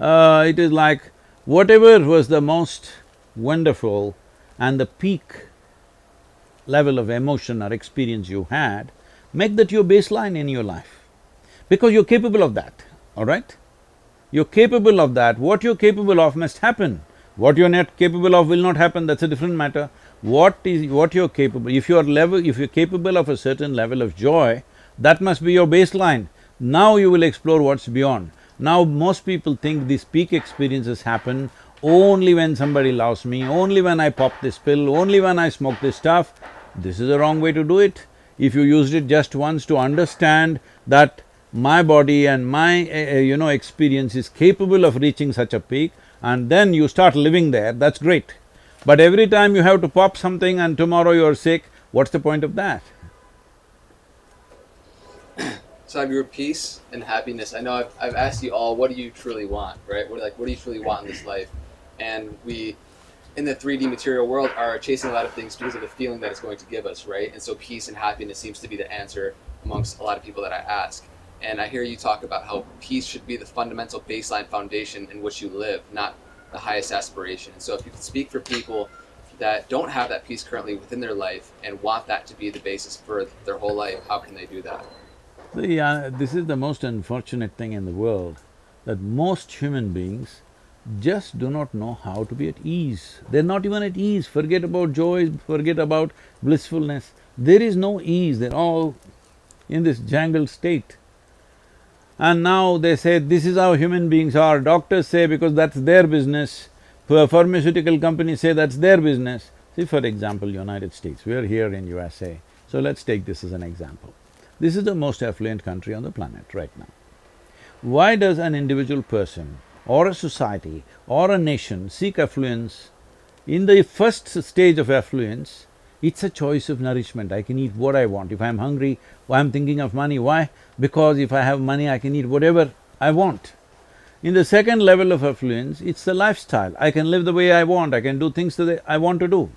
It is like, whatever was the most wonderful and the peak level of emotion or experience you had, make that your baseline in your life. Because you're capable of that, all right? You're capable of that. What you're capable of must happen. What you're not capable of will not happen, that's a different matter. What you're capable… if you're capable of a certain level of joy, that must be your baseline. Now you will explore what's beyond. Now most people think these peak experiences happen only when somebody loves me, only when I pop this pill, only when I smoke this stuff. This is the wrong way to do it. If you used it just once to understand that my body and my experience is capable of reaching such a peak, and then you start living there, that's great. But every time you have to pop something and tomorrow you're sick, what's the point of that? Sadhguru, peace and happiness. I know I've asked you all, what do you truly want, right? What do you truly want in this life? And we, in the 3D material world, are chasing a lot of things because of the feeling that it's going to give us, right? And so peace and happiness seems to be the answer amongst a lot of people that I ask. And I hear you talk about how peace should be the fundamental baseline foundation in which you live, not the highest aspiration. And so if you could speak for people that don't have that peace currently within their life and want that to be the basis for their whole life, how can they do that? See, this is the most unfortunate thing in the world, that most human beings just do not know how to be at ease. They're not even at ease. Forget about joy, forget about blissfulness. There is no ease, they're all in this jangled state. And now they say, this is how human beings are. Doctors say because that's their business, pharmaceutical companies say that's their business. See, for example, United States, we are here in USA, so let's take this as an example. This is the most affluent country on the planet right now. Why does an individual person or a society or a nation seek affluence? In the first stage of affluence, it's a choice of nourishment. I can eat what I want. If I'm hungry, I'm thinking of money. Why? Because if I have money, I can eat whatever I want. In the second level of affluence, it's the lifestyle. I can live the way I want, I can do things that I want to do.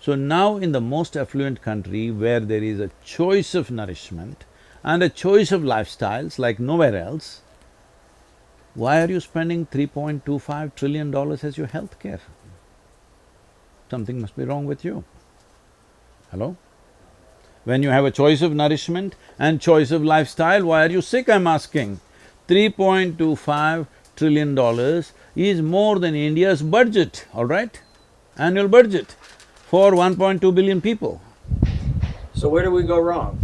So now in the most affluent country where there is a choice of nourishment and a choice of lifestyles like nowhere else, why are you spending $3.25 trillion as your health care? Something must be wrong with you. Hello? When you have a choice of nourishment and choice of lifestyle, why are you sick, I'm asking? $3.25 trillion is more than India's budget, all right? Annual budget for 1.2 billion people. So where do we go wrong?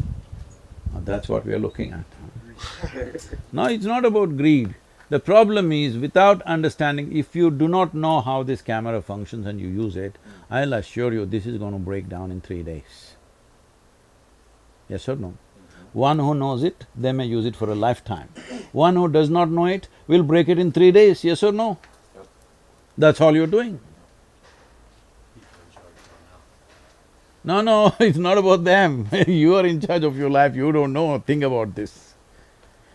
That's what we are looking at. No, it's not about greed. The problem is, without understanding, if you do not know how this camera functions and you use it, I'll assure you this is going to break down in 3 days. Yes or no? One who knows it, they may use it for a lifetime. One who does not know it will break it in 3 days, yes or no? That's all you're doing. No, it's not about them. You are in charge of your life, you don't know, think about this.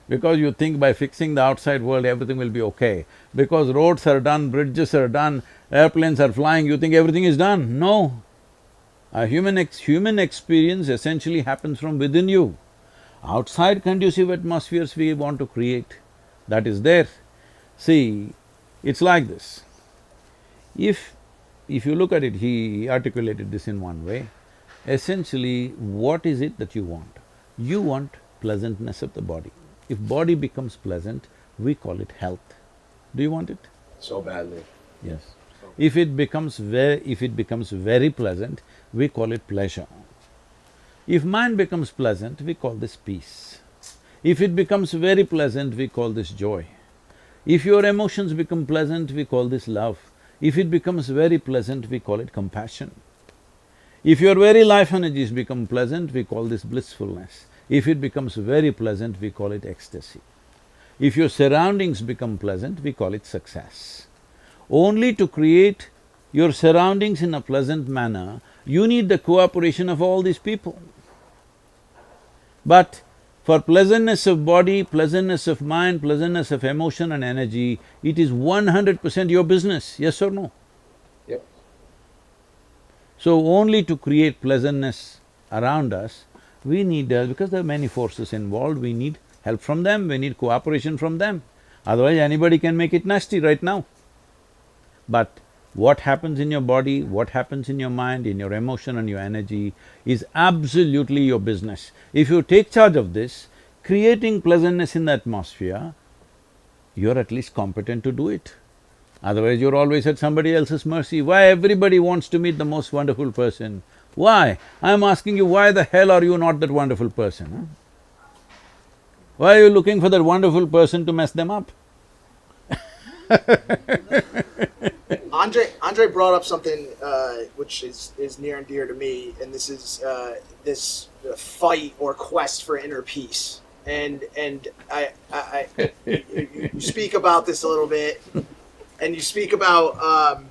Because you think by fixing the outside world everything will be okay. Because roads are done, bridges are done, airplanes are flying, you think everything is done. No. A human experience essentially happens from within you. Outside conducive atmospheres we want to create, that is there. See, it's like this. If you look at it, he articulated this in one way. Essentially, what is it that you want? You want pleasantness of the body. If body becomes pleasant, we call it health. Do you want it? So badly. Yes. If it becomes very pleasant, we call it pleasure. If mind becomes pleasant, we call this peace. If it becomes very pleasant, we call this joy. If your emotions become pleasant, we call this love. If it becomes very pleasant, we call it compassion. If your very life energies become pleasant, we call this blissfulness. If it becomes very pleasant, we call it ecstasy. If your surroundings become pleasant, we call it success. Only to create your surroundings in a pleasant manner, you need the cooperation of all these people. But for pleasantness of body, pleasantness of mind, pleasantness of emotion and energy, it is 100% your business, yes or no? Yep. So only to create pleasantness around us, we need… because there are many forces involved, we need help from them, we need cooperation from them. Otherwise anybody can make it nasty right now. But what happens in your body, what happens in your mind, in your emotion and your energy is absolutely your business. If you take charge of this, creating pleasantness in the atmosphere, you're at least competent to do it. Otherwise you're always at somebody else's mercy. Why everybody wants to meet the most wonderful person? Why? I'm asking you, why the hell are you not that wonderful person, huh? Why are you looking for that wonderful person to mess them up? Andre brought up something which is near and dear to me, and this is this fight or quest for inner peace. And you speak about this a little bit, and you speak about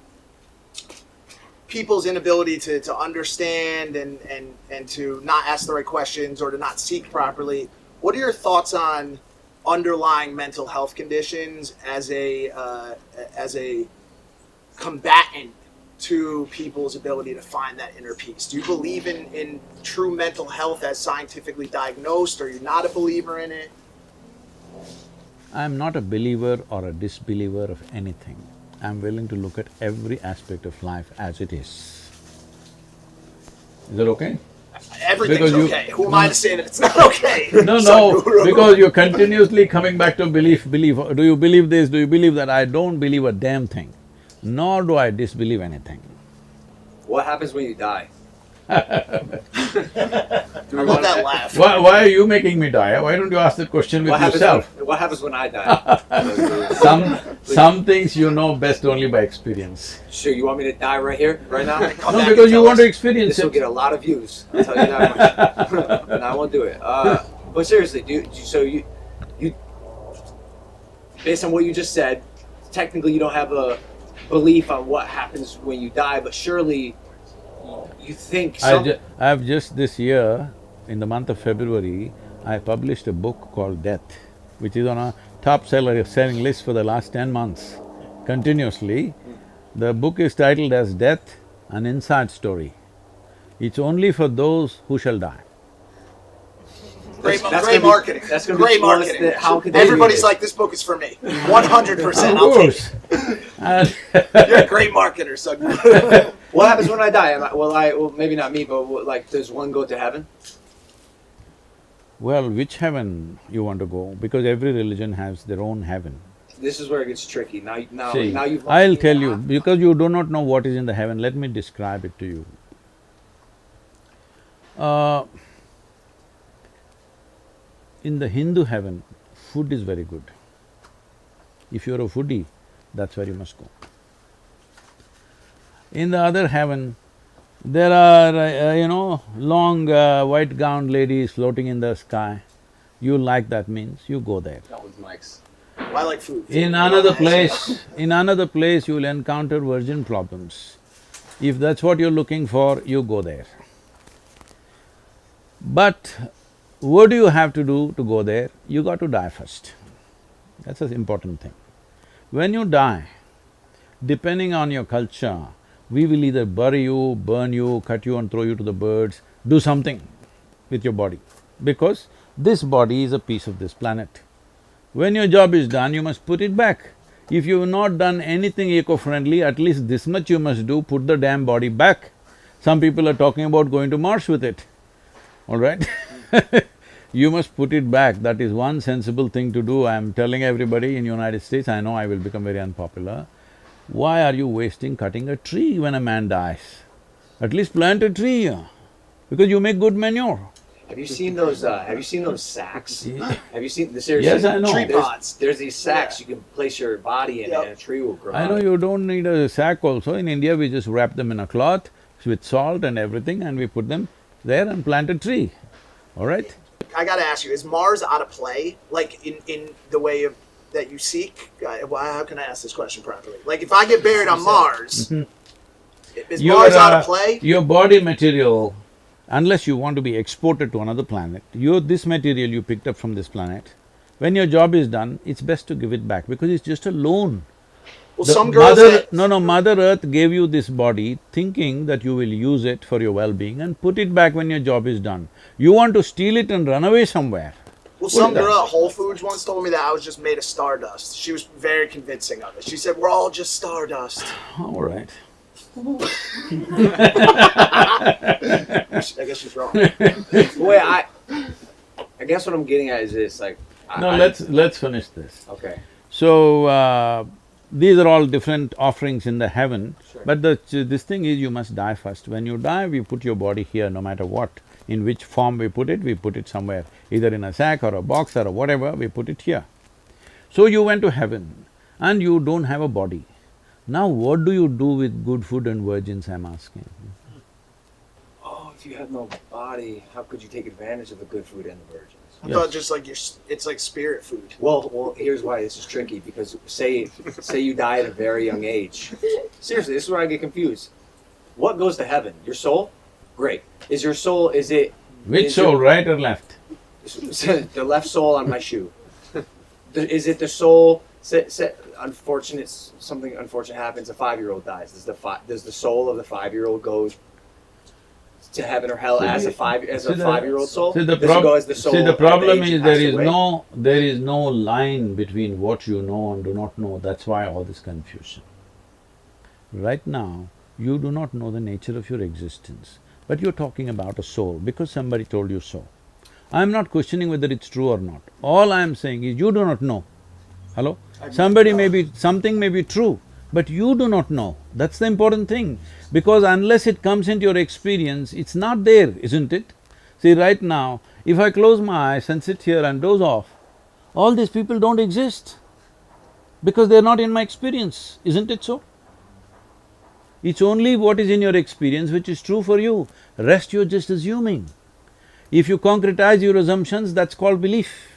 people's inability to understand and to not ask the right questions or to not seek properly. What are your thoughts on underlying mental health conditions as a combatant to people's ability to find that inner peace? Do you believe in true mental health as scientifically diagnosed, or are you not a believer in it? I'm not a believer or a disbeliever of anything. I'm willing to look at every aspect of life as it is. Is that okay? Everything's Because okay. Who am I to say that it's not okay? No, Sadhguru. because you're continuously coming back to belief, do you believe this, do you believe that? I don't believe a damn thing, nor do I disbelieve anything. What happens when you die? I love that laugh. Why are you making me die? Why don't you ask that question with yourself? What happens when I die? Some things you know best only by experience. Sure, you want me to die right here, right now? Come No, back because and you tell want to us. experience This will it. get a lot of views. I'll tell you that much. And I won't do it. But seriously, so you, based on what you just said, technically you don't have a belief on what happens when you die, but surely you think I've just this year, in the month of February, I published a book called Death, which is on a top selling list for the last 10 months, continuously. The book is titled as Death, an Inside Story. It's only for those who shall die. Great gonna marketing. That's gonna Great be plus marketing. how could they Everybody's read it? like, this book is for me. 100%. Of I'll take course. And it. You're a great marketer, Sadhguru. What happens when I die? Well, maybe not me, but like, does one go to heaven? well, which heaven you want to go? Because every religion has their own heaven. This is where it gets tricky. See, Now you've. I'll tell you, because you do not know what is in the heaven, let me describe it to you. Uh, in the Hindu heaven, food is very good. If you're a foodie, that's where you must go. In the other heaven, there are, long white gowned ladies floating in the sky. You like that means, you go there. That one's Mike's. I like food. In another place you will encounter virgin problems. If that's what you're looking for, you go there. But what do you have to do to go there? You got to die first. That's an important thing. When you die, depending on your culture, we will either bury you, burn you, cut you and throw you to the birds, do something with your body, because this body is a piece of this planet. When your job is done, you must put it back. If you've not done anything eco-friendly, at least this much you must do, put the damn body back. Some people are talking about going to Mars with it, all right? You must put it back, that is one sensible thing to do. I'm telling everybody in United States, I know I will become very unpopular. Why are you wasting cutting a tree when a man dies? At least plant a tree, because you make good manure. Have you seen those sacks? Yeah. Have you seen, seriously? Yes, I know. Tree pots. There's these sacks you can place your body in Yep. and a tree will grow. I know you don't need a sack also. In India, we just wrap them in a cloth with salt and everything and we put them there and plant a tree, all right? I gotta ask you, is Mars out of play? Like in the way of that you seek? How can I ask this question properly? Like if I get buried on Mars, is Mars out of play? Your body material, unless you want to be exported to another planet, this material you picked up from this planet, when your job is done, it's best to give it back because it's just a loan. Well, some girls say, Mother Earth gave you this body thinking that you will use it for your well-being and put it back when your job is done. You want to steal it and run away somewhere. well, some girl at Whole Foods once told me that I was just made of stardust. She was very convincing of it. She said, "We're all just stardust." All right. I guess she's wrong. Wait, I guess what I'm getting at is this, like… Let's finish this. Okay. So, these are all different offerings in the heaven, Sure. but this thing is you must die first. When you die, we put your body here no matter what. In which form we put it somewhere, either in a sack or a box or whatever, we put it here. So you went to heaven and you don't have a body. Now what do you do with good food and virgins, I'm asking? Oh, if you have no body, how could you take advantage of the good food and the virgins? I thought just like it's like spirit food. Well, here's why this is tricky, because say you die at a very young age. Seriously, this is where I get confused. What goes to heaven? Your soul? Great. Is your soul, Which soul, right or left? the left sole on my shoe. Is it the soul… something unfortunate happens, a 5-year-old dies. Does the soul of the 5-year-old go to heaven or hell as a 5-year-old soul? See, Does it go as the soul the at problem age you is passed there is no line between what you know and do not know. That's why all this confusion. Right now, you do not know the nature of your existence, but you're talking about a soul because somebody told you so. I'm not questioning whether it's true or not. All I'm saying is you do not know. Hello? Something may be true, but you do not know. That's the important thing, because unless it comes into your experience, it's not there, isn't it? See, right now, if I close my eyes and sit here and doze off, all these people don't exist because they're not in my experience, isn't it so? It's only what is in your experience which is true for you, rest you're just assuming. If you concretize your assumptions, that's called belief.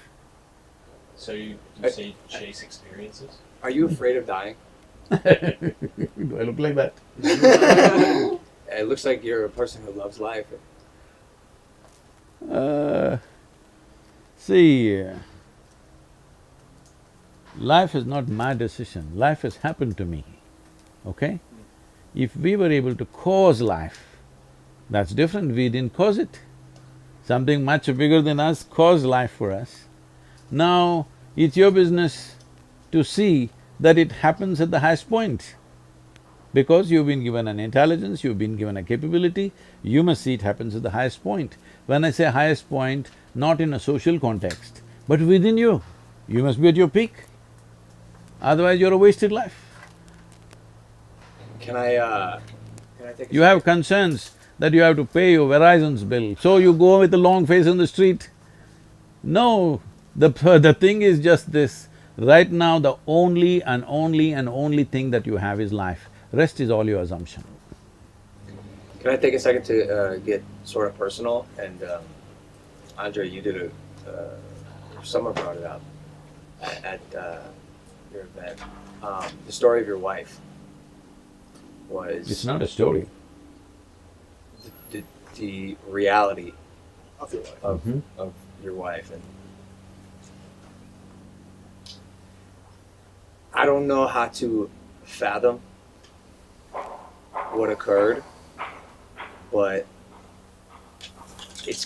So you say chase experiences? Are you afraid of dying? Do I look like that? It looks like you're a person who loves life. See, life is not my decision, life has happened to me, okay? If we were able to cause life, that's different, we didn't cause it. Something much bigger than us caused life for us. Now, it's your business to see that it happens at the highest point. Because you've been given an intelligence, you've been given a capability, you must see it happens at the highest point. When I say highest point, not in a social context, but within you, you must be at your peak. Otherwise, you're a wasted life. Can I take a You have concerns that you have to pay your Verizon's bill, so you go with a long face on the street. No, the thing is just this, right now the only and only and only thing that you have is life, rest is all your assumption. Can I take a second to get sort of personal? And Andre, you did someone brought it up at your event. The story of your wife was… It's not a story. The reality Of your life. of your wife. And I don't know how to fathom what occurred, but it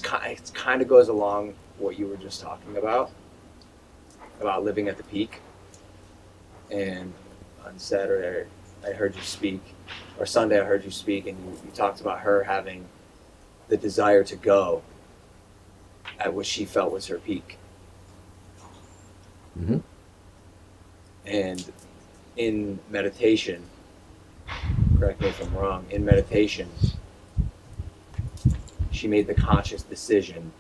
kind of goes along what you were just talking about living at the peak. And on Saturday, I heard you speak, or Sunday I heard you speak, and you talked about her having the desire to go at what she felt was her peak. Mm-hmm. And in meditation, correct me if I'm wrong, in meditation, she made the conscious decision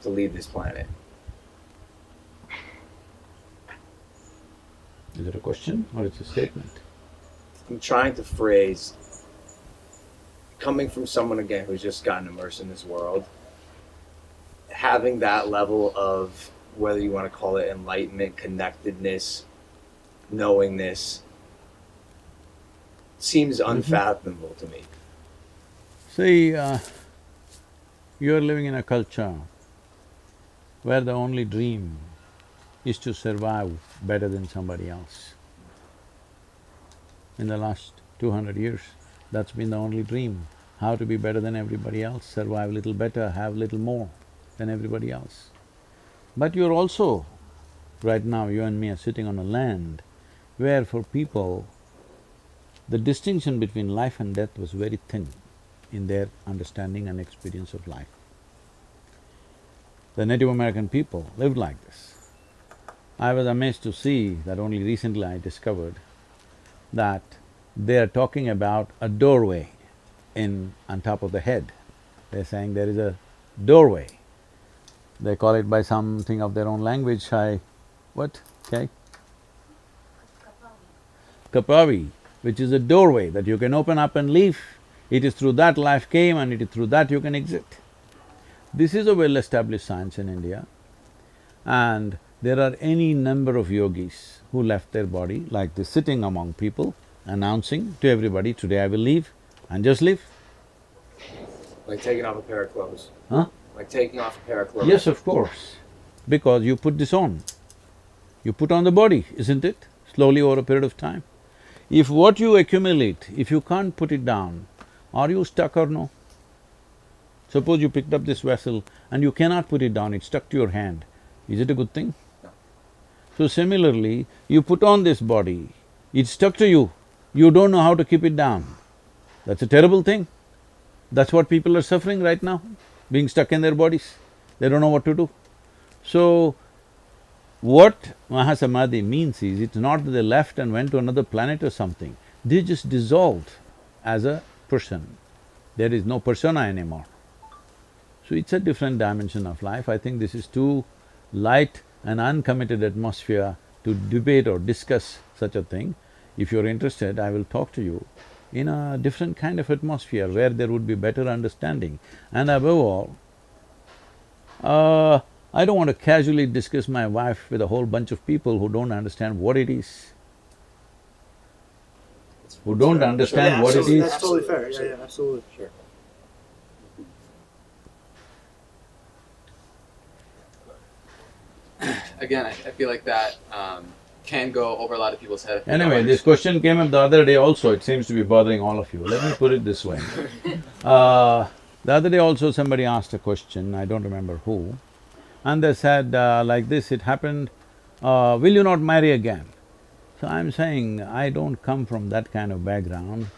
to leave this planet. Is it a question or it's a statement? I'm trying to phrase, coming from someone again who's just gotten immersed in this world, having that level of, whether you want to call it enlightenment, connectedness, knowingness, seems unfathomable to me. See, you're living in a culture where the only dream is to survive better than somebody else. In the last 200 years, that's been the only dream, how to be better than everybody else, survive a little better, have a little more than everybody else. But you're also, right now you and me are sitting on a land where for people, the distinction between life and death was very thin in their understanding and experience of life. The Native American people lived like this. I was amazed to see that only recently I discovered that they are talking about a doorway on top of the head. They're saying there is a doorway. They call it by something of their own language, what? Okay? Kapavi, which is a doorway that you can open up and leave. It is through that life came and it is through that you can exit. This is a well-established science in India, and there are any number of yogis who left their body like this, sitting among people, announcing to everybody, today I will leave, and just leave. Like taking off a pair of clothes. Huh? Like taking off a pair of clothes. Yes, of course, because you put this on. You put on the body, isn't it? Slowly over a period of time. If what you accumulate, if you can't put it down, are you stuck or no? Suppose you picked up this vessel and you cannot put it down, it's stuck to your hand. Is it a good thing? No. So similarly, you put on this body, it's stuck to you, you don't know how to keep it down. That's a terrible thing. That's what people are suffering right now, being stuck in their bodies. They don't know what to do. So, what Mahasamadhi means is, it's not that they left and went to another planet or something, they just dissolved as a person. There is no persona anymore. So it's a different dimension of life. I think this is too light and uncommitted atmosphere to debate or discuss such a thing. If you're interested, I will talk to you in a different kind of atmosphere where there would be better understanding. And above all, I don't want to casually discuss my wife with a whole bunch of people who don't understand what it is. Who don't understand Yeah, what it absolutely. is. That's totally fair, yeah, absolutely. Sure. Again, I feel like that can go over a lot of people's head. Anyway, this question came up the other day also, it seems to be bothering all of you. Let me put it this way. The other day also somebody asked a question, I don't remember who, and they said like this, it happened, will you not marry again? So I'm saying, I don't come from that kind of background.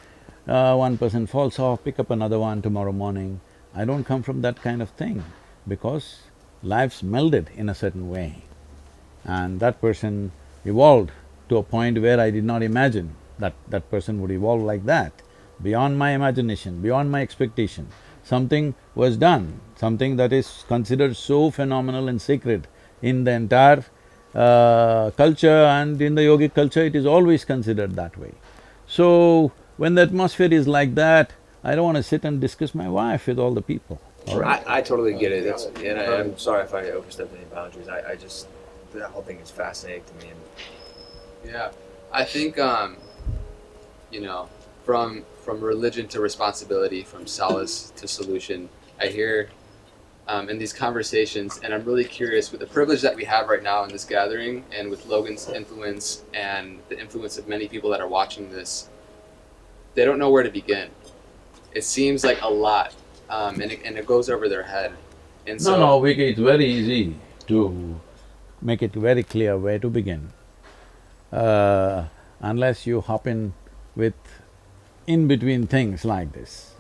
One person falls off, pick up another one tomorrow morning. I don't come from that kind of thing, because life's melded in a certain way. And that person evolved to a point where I did not imagine that that person would evolve like that. beyond my imagination, beyond my expectation. Something was done, something that is considered so phenomenal and sacred in the entire culture, and in the yogic culture it is always considered that way. So, when the atmosphere is like that, I don't want to sit and discuss my wife with all the people, all right? I totally get it. I'm sorry if I overstepped any boundaries. I just, that whole thing is fascinating to me. And Yeah, I think you know, from religion to responsibility, from solace to solution, I hear in these conversations, and I'm really curious with the privilege that we have right now in this gathering, and with Logan's influence and the influence of many people that are watching this. They don't know where to begin. It seems like a lot, and it goes over their head. And so, No, Vicky, it's very easy to make it very clear where to begin. Unless you hop in between things like this.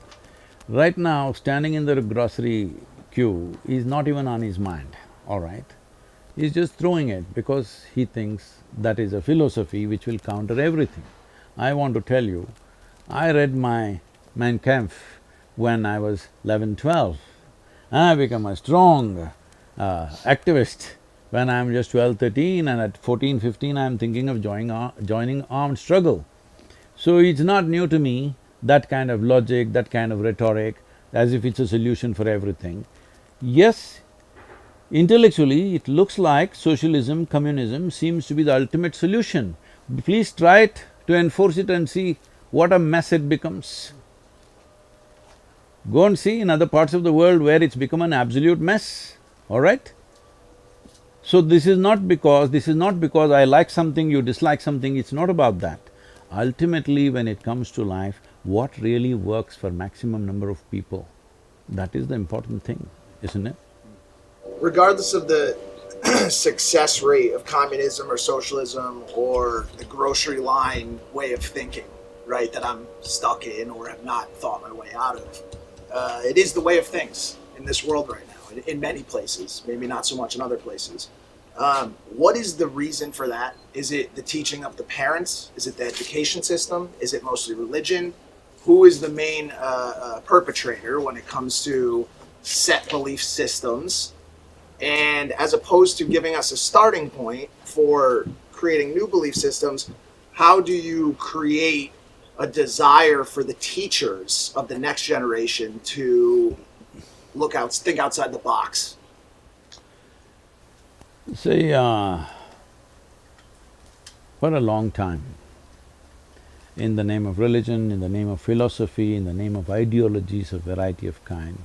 Right now, standing in the grocery queue is not even on his mind, all right? He's just throwing it because he thinks that is a philosophy which will counter everything. I want to tell you, I read my Mein Kampf when I was 11, 12. I become a strong activist when I'm just 12, 13, and at 14, 15 I'm thinking of joining armed struggle. So it's not new to me, that kind of logic, that kind of rhetoric, as if it's a solution for everything. Yes, intellectually it looks like socialism, communism seems to be the ultimate solution. Please try it to enforce it and see what a mess it becomes. Go and see in other parts of the world where it's become an absolute mess, all right? So this is not because I like something, you dislike something, it's not about that. Ultimately, when it comes to life, what really works for maximum number of people, that is the important thing, isn't it? Regardless of the success rate of communism or socialism or the grocery line way of thinking, right, that I'm stuck in or have not thought my way out of, it is the way of things in this world right now, in many places, maybe not so much in other places. What is the reason for that? Is it the teaching of the parents? Is it the education system? Is it mostly religion? Who is the main perpetrator when it comes to set belief systems? And as opposed to giving us a starting point for creating new belief systems, how do you create a desire for the teachers of the next generation to think outside the box? See, for a long time, in the name of religion, in the name of philosophy, in the name of ideologies of variety of kind,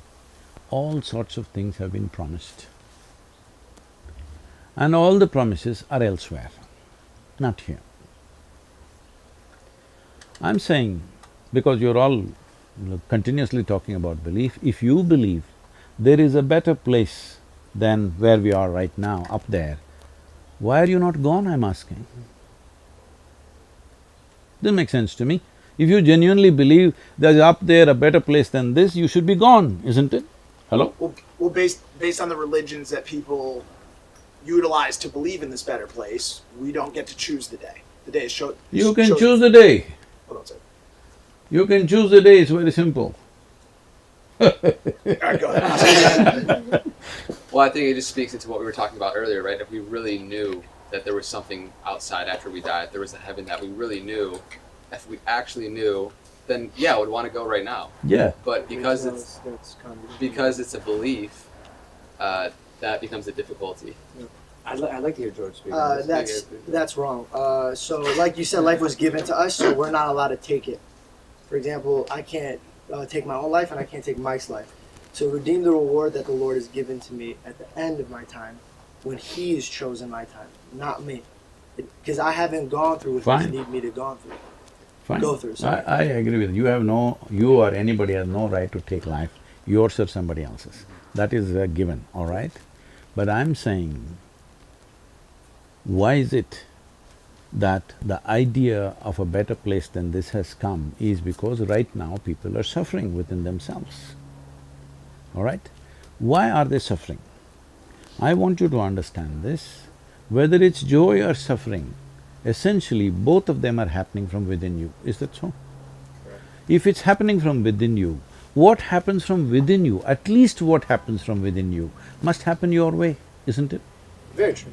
all sorts of things have been promised. And all the promises are elsewhere, not here. I'm saying, because you're all continuously talking about belief, if you believe there is a better place than where we are right now, up there, why are you not gone, I'm asking? Doesn't make sense to me. If you genuinely believe there's up there a better place than this, you should be gone, isn't it? Hello? Well, based on the religions that people utilize to believe in this better place, we don't get to choose the day. The day is chosen. You can choose the day. Hold on a second. You can choose the day, it's very simple. All right, go ahead. well, I think it just speaks into what we were talking about earlier, right? If we really knew that there was something outside after we died, there was a heaven that we really knew, if we actually knew, then yeah, I would want to go right now. Yeah. But because it's a belief, that becomes a difficulty. I'd like to hear George speak. That's wrong. So, like you said, life was given to us, so we're not allowed to take it. For example, I can't take my own life, and I can't take Mike's life. So, redeem the reward that the Lord has given to me at the end of my time, when He has chosen my time, not me, because I haven't gone through what He need me to go through. Sorry. I agree with you. You or anybody has no right to take life, yours or somebody else's. That is a given, all right? But I'm saying, why is it that the idea of a better place than this has come is because right now people are suffering within themselves, all right? Why are they suffering? I want you to understand this. Whether it's joy or suffering, essentially both of them are happening from within you. Is that so? If it's happening from within you, what happens from within you, at least what happens from within you, must happen your way, isn't it? Very true.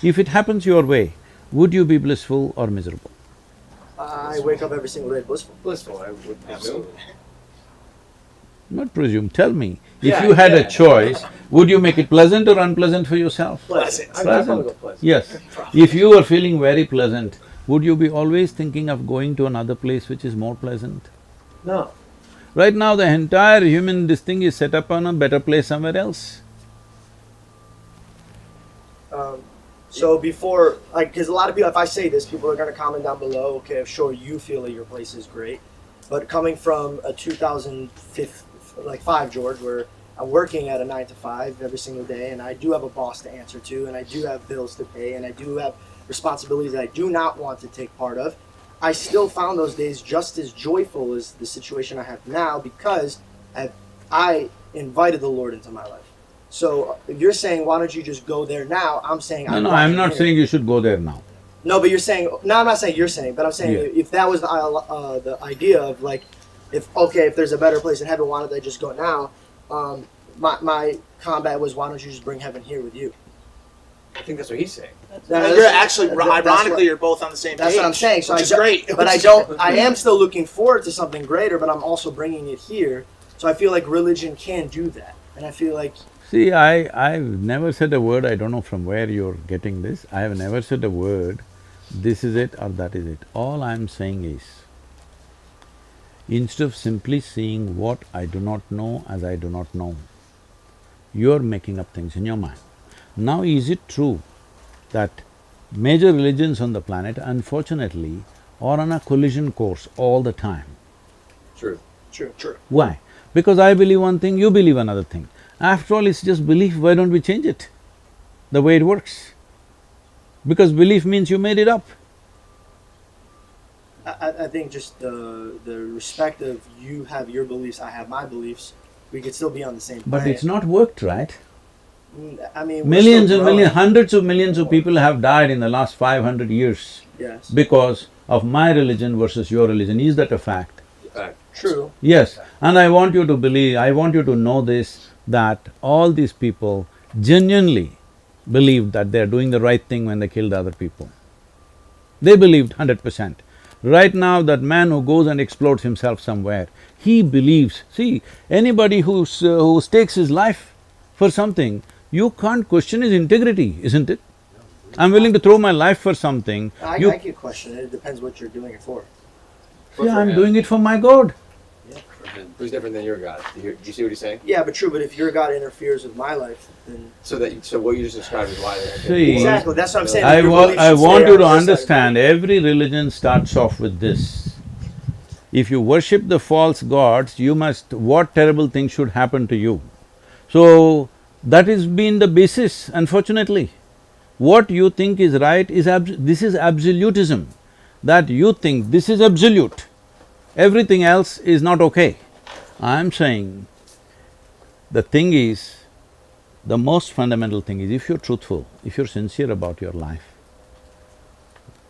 If it happens your way, would you be blissful or miserable? I wake up every single day blissful. Blissful, I would assume. Not presume, tell me. If Yeah, you had yeah. a choice, would you make it pleasant or unpleasant for yourself? Pleasant. I'd Pleasant. probably go pleasant. Yes. If you were feeling very pleasant, would you be always thinking of going to another place which is more pleasant? No. Right now, the entire this thing is set up on a better place somewhere else. So before, like, because a lot of people, if I say this, people are going to comment down below, okay, sure, you feel that your place is great. But coming from a 2005 George, where I'm working at a 9 to 5 every single day, and I do have a boss to answer to, and I do have bills to pay, and I do have responsibilities that I do not want to take part of, I still found those days just as joyful as the situation I have now because I invited the Lord into my life. So if you're saying, why don't you just go there now? I'm saying, No, I'm not saying you should go there now. No, but you're saying, no, I'm not saying you're saying, but I'm saying Yeah. if that was the idea of like, if there's a better place in heaven, why don't they just go now? My combat was, why don't you just bring heaven here with you? I think that's what he's saying. You're actually, ironically, you're both on the same page. That's what I'm saying. So which is great. But I am still looking forward to something greater, but I'm also bringing it here. So I feel like religion can do that. And I feel like… See, I've never said a word, I don't know from where you're getting this, I have never said a word, this is it or that is it. All I'm saying is, instead of simply seeing what I do not know as I do not know, you're making up things in your mind. Now, is it true that major religions on the planet, unfortunately, are on a collision course all the time? True. True. Why? Because I believe one thing, you believe another thing. After all, it's just belief, why don't we change it? The way it works. Because belief means you made it up. I think just the respect of you have your beliefs, I have my beliefs, we could still be on the same But planet. it's not worked, right? I mean, we're Millions still and growing. millions, hundreds of millions of people have died in the last 500 years Yes. because of my religion versus your religion. Is that a fact? True. Yes, and I want you to believe, I want you to know this, that all these people genuinely believed that they're doing the right thing when they killed other people. They believed 100%. Right now, that man who goes and explodes himself somewhere, he believes… See, anybody who stakes his life for something, you can't question his integrity, isn't it? I'm willing to throw my life for something, I can question it. It depends what you're doing it for. Yeah, I'm doing it for my God. Who's different than your God? Do you see what he's saying? Yeah, but true. But if your God interferes with my life, then So what you just described is why they're… See, exactly that's what I'm saying. I Your want beliefs should you stay to on your side. understand, every religion starts off with this. If you worship the false gods, you must… what terrible thing should happen to you? So, that has been the basis, unfortunately. What you think is right is this is absolutism, that you think this is absolute, everything else is not okay. I'm saying, the thing is, the most fundamental thing is, if you're truthful, if you're sincere about your life,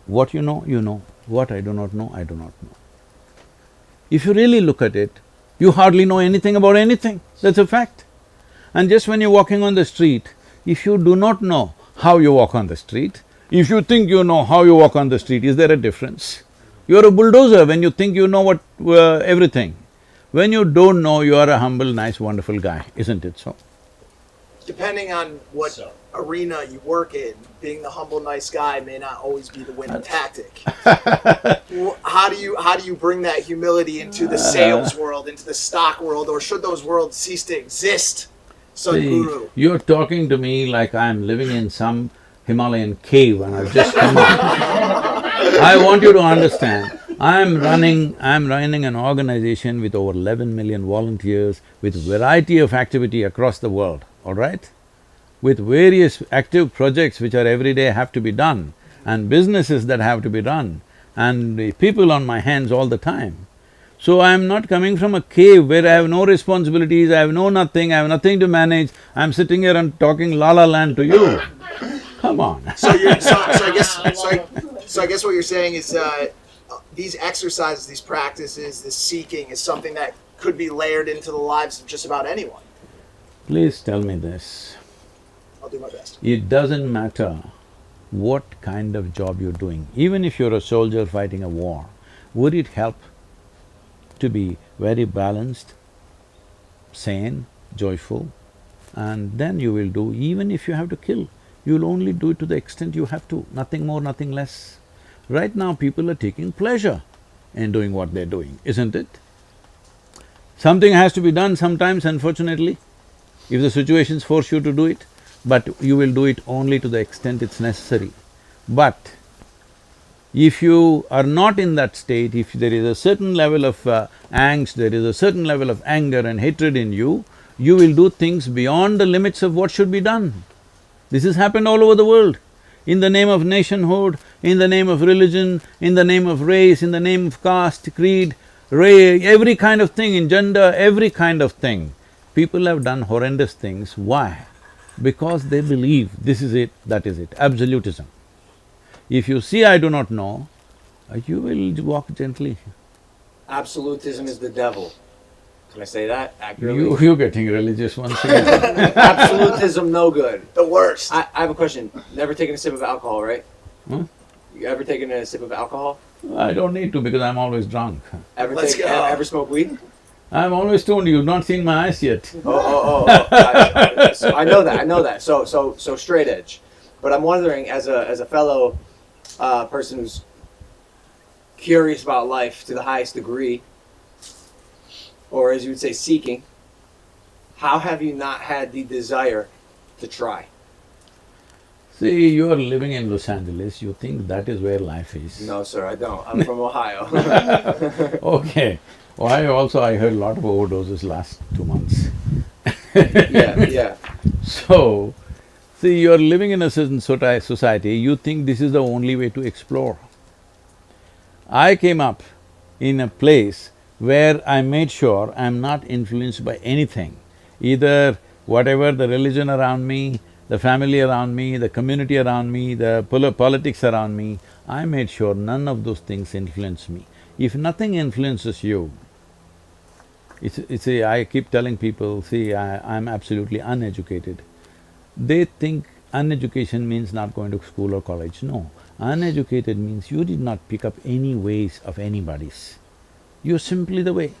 what you know, what I do not know, I do not know. If you really look at it, you hardly know anything about anything, that's a fact. And just when you're walking on the street, if you do not know how you walk on the street, if you think you know how you walk on the street, is there a difference? You're a bulldozer when you think you know what… everything. When you don't know, you are a humble, nice, wonderful guy, isn't it so? Depending on what arena you work in, being the humble, nice guy may not always be the winning tactic. How do you bring that humility into the sales world, into the stock world, or should those worlds cease to exist? Sadhguru. You're talking to me like I'm living in some Himalayan cave and I've just come out. I want you to understand, I'm running an organization with over 11 million volunteers, with variety of activity across the world, all right? With various active projects which are every day have to be done, and businesses that have to be run, and the people on my hands all the time. So I'm not coming from a cave where I have no responsibilities, I have no nothing, I have nothing to manage, I'm sitting here and talking la-la land to you. Come on. So I guess what you're saying is, these exercises, these practices, this seeking is something that could be layered into the lives of just about anyone. Please tell me this. I'll do my best. It doesn't matter what kind of job you're doing, even if you're a soldier fighting a war, would it help to be very balanced, sane, joyful? And then you will do, even if you have to kill, you'll only do it to the extent you have to, nothing more, nothing less. Right now, people are taking pleasure in doing what they're doing, isn't it? Something has to be done sometimes, unfortunately, if the situations force you to do it, but you will do it only to the extent it's necessary. But if you are not in that state, if there is a certain level of angst, there is a certain level of anger and hatred in you, you will do things beyond the limits of what should be done. This has happened all over the world. In the name of nationhood, in the name of religion, in the name of race, in the name of caste, creed, every kind of thing, in gender, every kind of thing. People have done horrendous things. Why? Because they believe this is it, that is it, absolutism. If you see I do not know, you will walk gently. Absolutism is the devil. Can I say that accurately? You're getting religious once again. Absolutism, no good. The worst. I have a question. Never taken a sip of alcohol, right? Huh? You ever taken a sip of alcohol? I don't need to because I'm always drunk. Let's go. Ever smoke weed? I'm always told you've not seen my eyes yet. I know that. So straight edge. But I'm wondering, as a fellow person who's curious about life to the highest degree, or as you would say, seeking, how have you not had the desire to try? See, you are living in Los Angeles, you think that is where life is. No, sir, I don't. I'm from Ohio. Okay. Ohio also I heard a lot of overdoses last 2 months. Yeah. So, see, you are living in a certain society, you think this is the only way to explore. I came up in a place where I made sure I'm not influenced by anything, either whatever the religion around me, the family around me, the community around me, the politics around me, I made sure none of those things influence me. If nothing influences you, I keep telling people, see, I'm absolutely uneducated. They think uneducation means not going to school or college. No, uneducated means you did not pick up any ways of anybody's. You're simply the way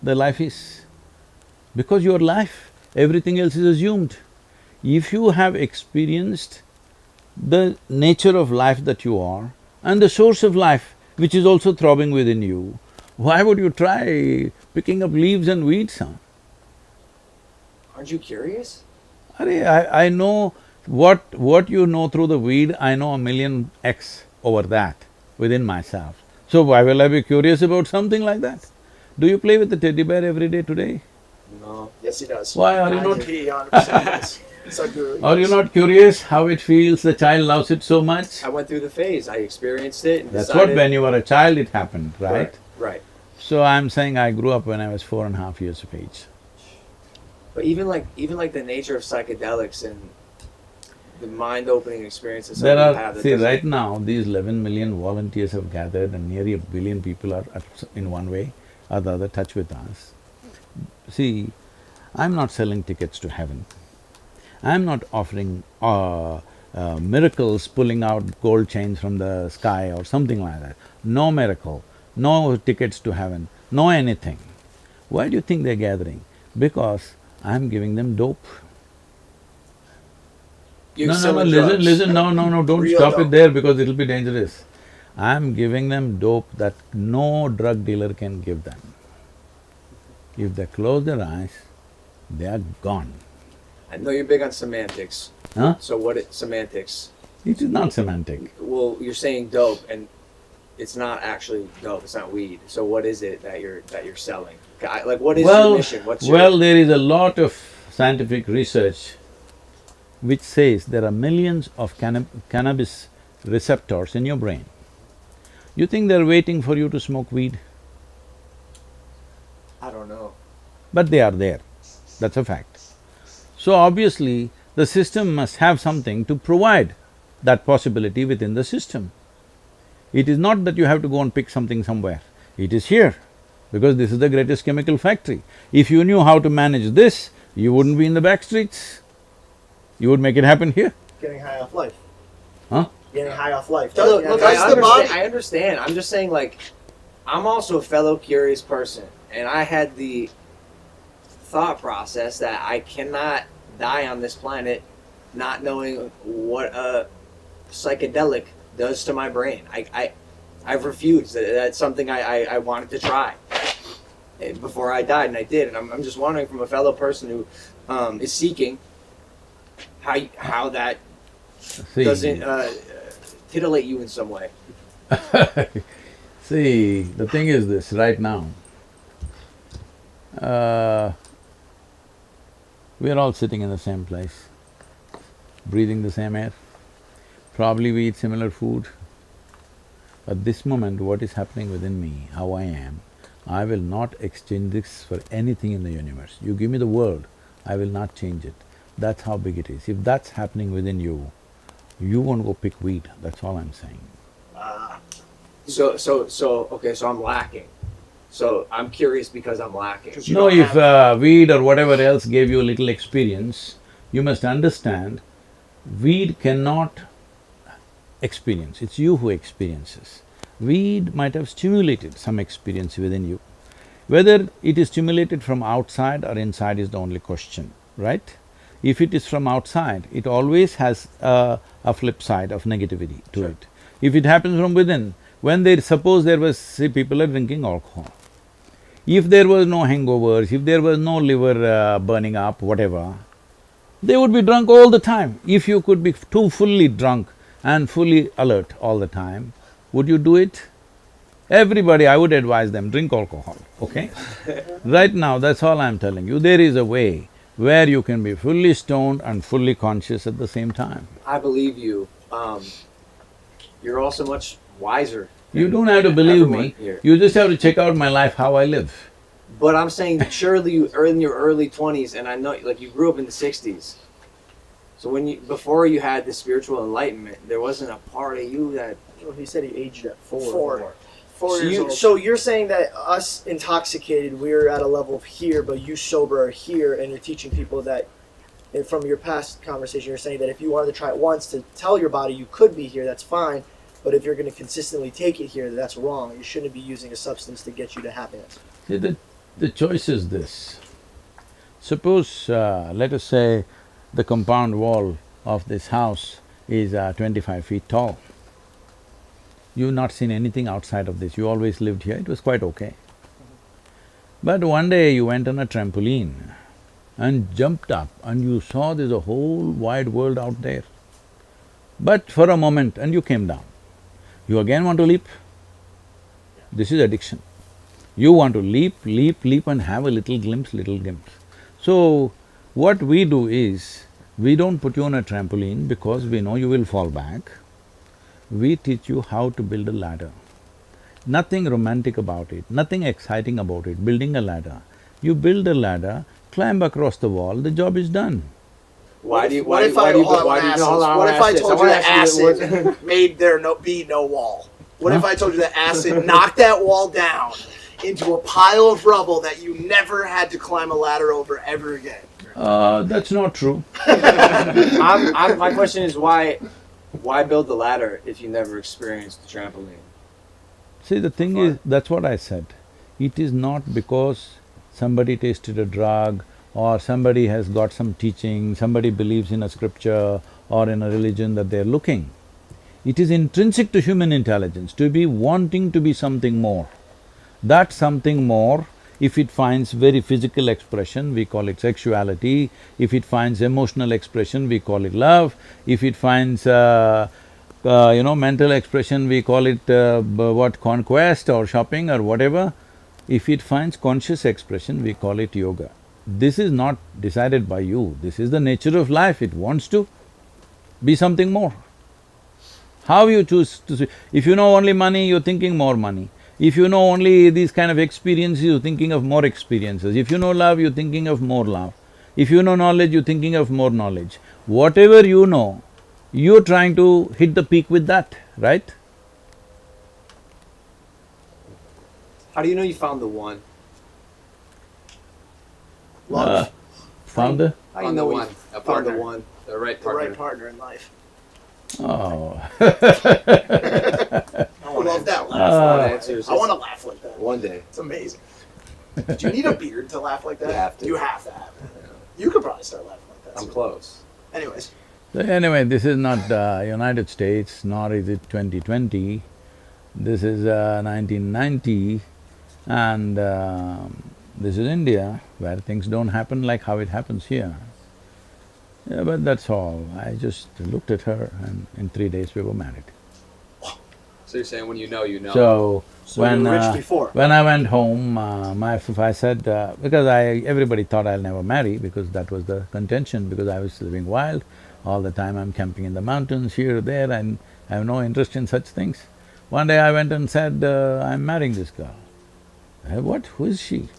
the life is. Because your life, everything else is assumed. If you have experienced the nature of life that you are and the source of life which is also throbbing within you, why would you try picking up leaves and weeds, huh? Aren't you curious? I know what you know through the weed, I know 1,000,000x over that within myself. So why will I be curious about something like that? Do you play with the teddy bear every day today? No. Yes, he does. Why are you not… He 100% does. Sadhguru. Are you not curious how it feels, the child loves it so much? I went through the phase. I experienced it and That's decided… what, when you were a child it happened, right? Right. So I'm saying I grew up when I was 4.5 years of age. But even like the nature of psychedelics and the mind-opening experiences There that you are… have. see, right now these 11 million volunteers have gathered and nearly 1 billion people are in one way or the other touch with us. See, I'm not selling tickets to heaven. I'm not offering miracles, pulling out gold chains from the sky or something like that. No miracle, no tickets to heaven, no anything. Why do you think they're gathering? Because I'm giving them dope. You're No, selling listen, drugs. listen, no, don't Real stop dope. it there because it'll be dangerous. I'm giving them dope that no drug dealer can give them. If they close their eyes, they are gone. I know you're big on semantics. Huh? So semantics? It is not semantic. Well, you're saying dope, and it's not actually dope. It's not weed. So what is it that you're selling? Like, what is your mission? What's your… Well, there is a lot of scientific research which says there are millions of cannabis receptors in your brain. You think they're waiting for you to smoke weed? I don't know. But they are there, that's a fact. So obviously, the system must have something to provide that possibility within the system. It is not that you have to go and pick something somewhere. It is here, because this is the greatest chemical factory. If you knew how to manage this, you wouldn't be in the back streets. You would make it happen here. Getting high off life. Huh? Getting high off life. Look, Yeah, look, that's I the understand- I understand. I'm just saying, like, I'm also a fellow curious person, and I had the thought process that I cannot die on this planet not knowing what a psychedelic does to my brain. I've refused. That's something I wanted to try before I died, and I did. And I'm just wondering, from a fellow person who is seeking, how that See. doesn't titillate you in some way. See, the thing is this, right now, we are all sitting in the same place, breathing the same air. Probably we eat similar food. At this moment, what is happening within me, how I am, I will not exchange this for anything in the universe. You give me the world, I will not change it. That's how big it is. If that's happening within you, you won't go pick weed, that's all I'm saying. Okay, so I'm lacking. So I'm curious because I'm lacking. You No, don't if have- weed or whatever else gave you a little experience, you must understand, weed cannot experience, it's you who experiences. Weed might have stimulated some experience within you. Whether it is stimulated from outside or inside is the only question, right? If it is from outside, it always has a flip side of negativity to it. If it happens from within, when suppose there was… see, people are drinking alcohol. If there was no hangovers, if there was no liver burning up, whatever, they would be drunk all the time. If you could be too fully drunk and fully alert all the time, would you do it? Everybody, I would advise them, drink alcohol, okay? Right now, that's all I'm telling you. There is a way where you can be fully stoned and fully conscious at the same time. I believe you. You're also much wiser. You don't have to believe Everyone me, here. you just have to check out my life, how I live. But I'm saying, surely you are in your early 20s, and I know, like, you grew up in the 60s. So before you had the spiritual enlightenment, there wasn't a part of you that… Well, he said he aged at 4. 4 So, years old. so you're saying that us intoxicated, we're at a level of here, but you sober are here, and you're teaching people that, and from your past conversation, you're saying that if you wanted to try it once to tell your body you could be here, that's fine, but if you're going to consistently take it here, that's wrong. You shouldn't be using a substance to get you to happiness. See, the choice is this. Suppose, let us say, the compound wall of this house is 25 feet tall. You've not seen anything outside of this, you always lived here, it was quite okay. But one day you went on a trampoline and jumped up and you saw there's a whole wide world out there. But for a moment and you came down. You again want to leap? This is addiction. You want to leap and have a little glimpse, So, what we do is, we don't put you on a trampoline because we know you will fall back. We teach you how to build a ladder. Nothing romantic about it, nothing exciting about it, building a ladder. You build a ladder, climb across the wall, the job is done. Why do you… What if I told you that acid acid… made there be no wall? What if I told you that acid knocked that wall down into a pile of rubble that you never had to climb a ladder over ever again? That's not true. My question is, why build the ladder if you never experienced the trampoline? See, the thing is, that's what I said. It is not because somebody tasted a drug or somebody has got some teaching, somebody believes in a scripture or in a religion that they're looking. It is intrinsic to human intelligence to be wanting to be something more. That something more, if it finds very physical expression, we call it sexuality. If it finds emotional expression, we call it love. If it finds mental expression, we call it conquest or shopping or whatever. If it finds conscious expression, we call it yoga. This is not decided by you, this is the nature of life, it wants to be something more. How you choose to see… if you know only money, you're thinking more money. If you know only these kind of experiences, you're thinking of more experiences. If you know love, you're thinking of more love. If you know knowledge, you're thinking of more knowledge. Whatever you know, you're trying to hit the peak with that, right? How do you know you found the one? Love. Found the… How do you Found know the you one, a found the partner. one? The right the partner. right partner in life. Oh. I love that laugh. Answers. I want to laugh like that. One day. It's amazing. Do you need a beard to laugh like that? You have to. You have to have it. You could probably start laughing like that. I'm close. Anyways, So anyway, this is not United States, nor is it 2020. This is 1990, and this is India, where things don't happen like how it happens here. Yeah, but that's all. I just looked at her, and in 3 days we were married. So you're saying when you know, you know. So when you were rich before. when I went home, my wife, I said because everybody thought I'll never marry because that was the contention, because I was living wild all the time. I'm camping in the mountains here, there, and I have no interest in such things. One day I went and said, I'm marrying this girl. I said, what? Who is she?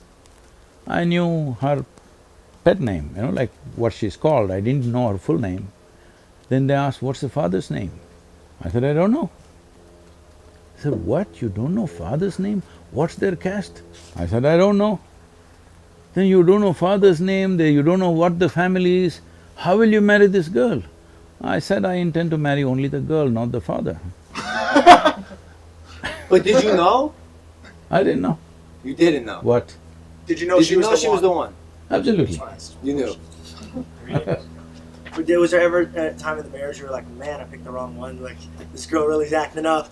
I knew her pet name, like what she's called. I didn't know her full name. Then they asked, what's the father's name? I said, I don't know. They said, what? You don't know father's name? What's their caste? I said, I don't know. Then you don't know father's name, you don't know what the family is, how will you marry this girl? I said, I intend to marry only the girl, not the father. But did you know? I didn't know. You didn't know. What? did you know Did she you was know the she one? was the one? Absolutely. You knew. 3 days. Was there ever a time in the marriage you were like, man, I picked the wrong one? Like, this girl really's acting up.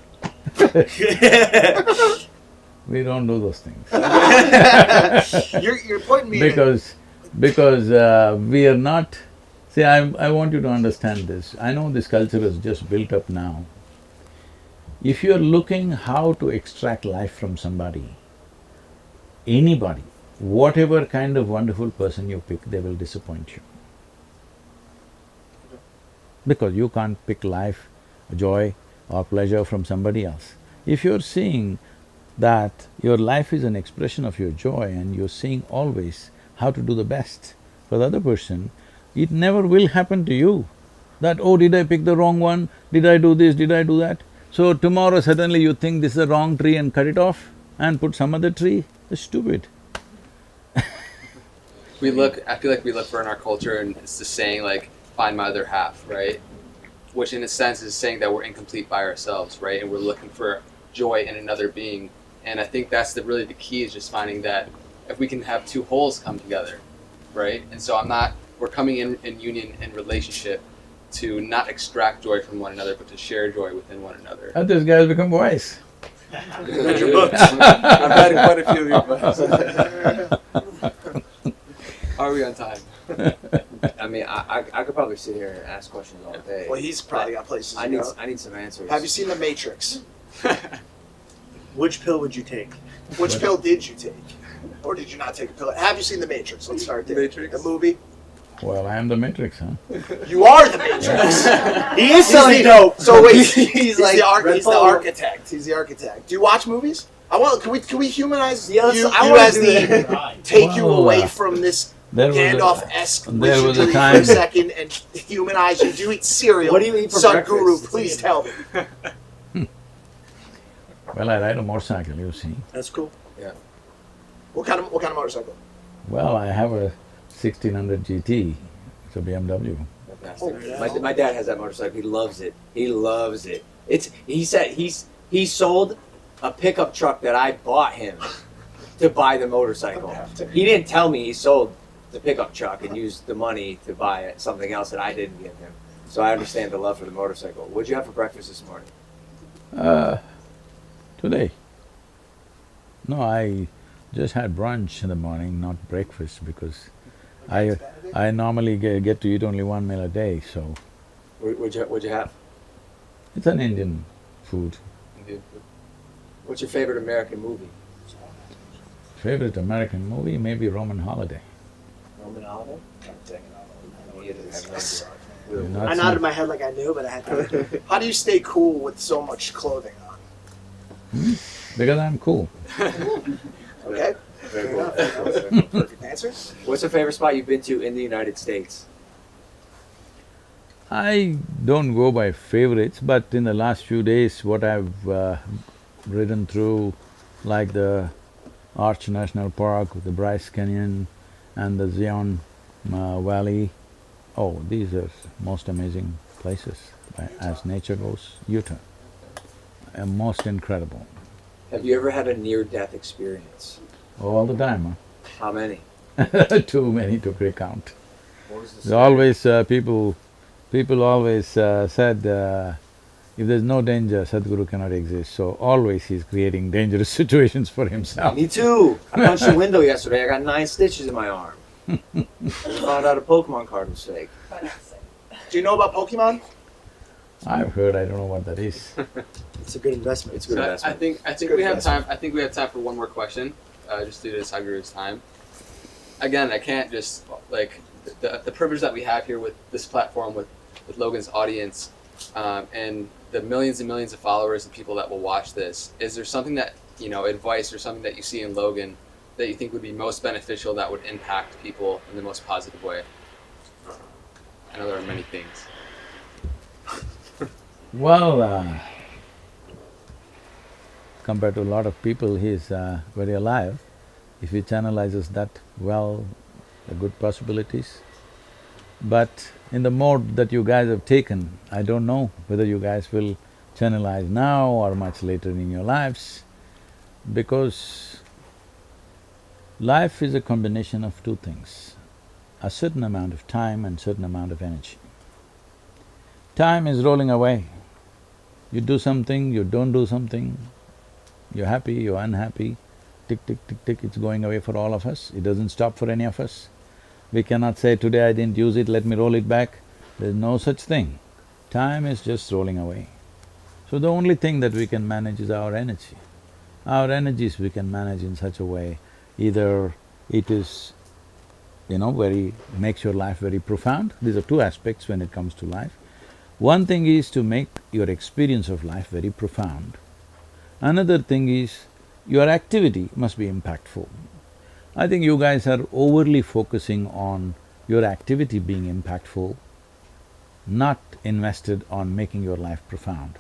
We don't do those things. You're pointing me in Because we are not… See, I want you to understand this. I know this culture is just built up now. If you're looking how to extract life from somebody, anybody, whatever kind of wonderful person you pick, they will disappoint you. Because you can't pick life, joy or pleasure from somebody else. If you're seeing that your life is an expression of your joy and you're seeing always how to do the best for the other person, it never will happen to you that, oh, did I pick the wrong one? Did I do this? Did I do that? So tomorrow suddenly you think this is the wrong tree and cut it off and put some other tree? That's stupid. I feel like we look for in our culture, and it's the saying like, find my other half, right? Which in a sense is saying that we're incomplete by ourselves, right? And we're looking for joy in another being. And I think that's really the key, is just finding that if we can have two wholes come together, right? And so we're coming in union and relationship to not extract joy from one another, but to share joy within one another. And this guy has become wise. Read your books. I've read quite a few of your books. Are we on time? I mean, I could probably sit here and ask questions all day. Well, he's probably got places I to need go. I need some answers. Have you seen The Matrix? Which pill would you take? Which pill did you take? Or did you not take a pill? Have you seen The Matrix? Let's start there. Matrix? The movie? Well, I am the Matrix, huh? You are The Matrix! He is selling dope. So wait, He's like Red he's the Bull. architect. He's the architect. Do you watch movies? Can we humanize Yeah, you, I you wanna as do the Right. take you Well, away from this there was a- Gandalf-esque there was a wizardry for time- a second and humanize you? Do you eat cereal? What do you eat for Sadhguru, breakfast? please tell me. Well, I ride a motorcycle, you see. That's cool. What kind of motorcycle? Well, I have a 1600 GT, it's a BMW. Fantastic. My dad has that motorcycle. He loves it. He loves it. He said he sold a pickup truck that I bought him to buy the motorcycle. He didn't tell me he sold the pickup truck and used the money to buy something else that I didn't give him. So I understand the love for the motorcycle. What'd you have for breakfast this morning? Today. No, I just had brunch in the morning, not breakfast, because I normally get to eat only one meal a day, so What'd you have? it's an Indian food. What's your favorite American movie? Favorite American movie, maybe Roman Holiday. Roman Holiday? You've not I seen- nodded my head like I knew, but I had to. How do you stay cool with so much clothing on? Because I'm cool. Okay? Very cool. Perfect answer. What's your favorite spot you've been to in the United States? I don't go by favorites, but in the last few days, what I've ridden through, like the Arch National Park, the Bryce Canyon and the Zion Valley. Oh, these are most amazing places as nature goes. Utah, most incredible. Have you ever had a near-death experience? All the time, How many? huh? Too many to recount. What was the There's always people always said if there's no danger, Sadhguru cannot exist. So always he's creating dangerous situations for himself. Me too. I punched a window yesterday. I got 9 stitches in my arm. I found out a Pokemon card was fake. Do you know about Pokemon? I've heard, I don't know what that is. It's a good investment. It's a good So investment. I think good we have investment. time. I think we have time for one more question, just due to Sadhguru's time. Again, I can't just like the privilege that we have here with this platform with Logan's audience, and the millions and millions of followers and people that will watch this. Is there something that advice or something that you see in Logan that you think would be most beneficial that would impact people in the most positive way? I know there are many things. Well, compared to a lot of people, he's very alive. If he channelizes that well, there are good possibilities. But in the mode that you guys have taken, I don't know whether you guys will channelize now or much later in your lives, because life is a combination of two things, a certain amount of time and certain amount of energy. Time is rolling away. You do something, you don't do something, you're happy, you're unhappy, tick, tick, tick, tick, it's going away for all of us. It doesn't stop for any of us. We cannot say, today I didn't use it, let me roll it back. There's no such thing. Time is just rolling away. So the only thing that we can manage is our energy. Our energies we can manage in such a way, either it is, makes your life very profound. These are two aspects when it comes to life. One thing is to make your experience of life very profound. Another thing is your activity must be impactful. I think you guys are overly focusing on your activity being impactful, not invested on making your life profound.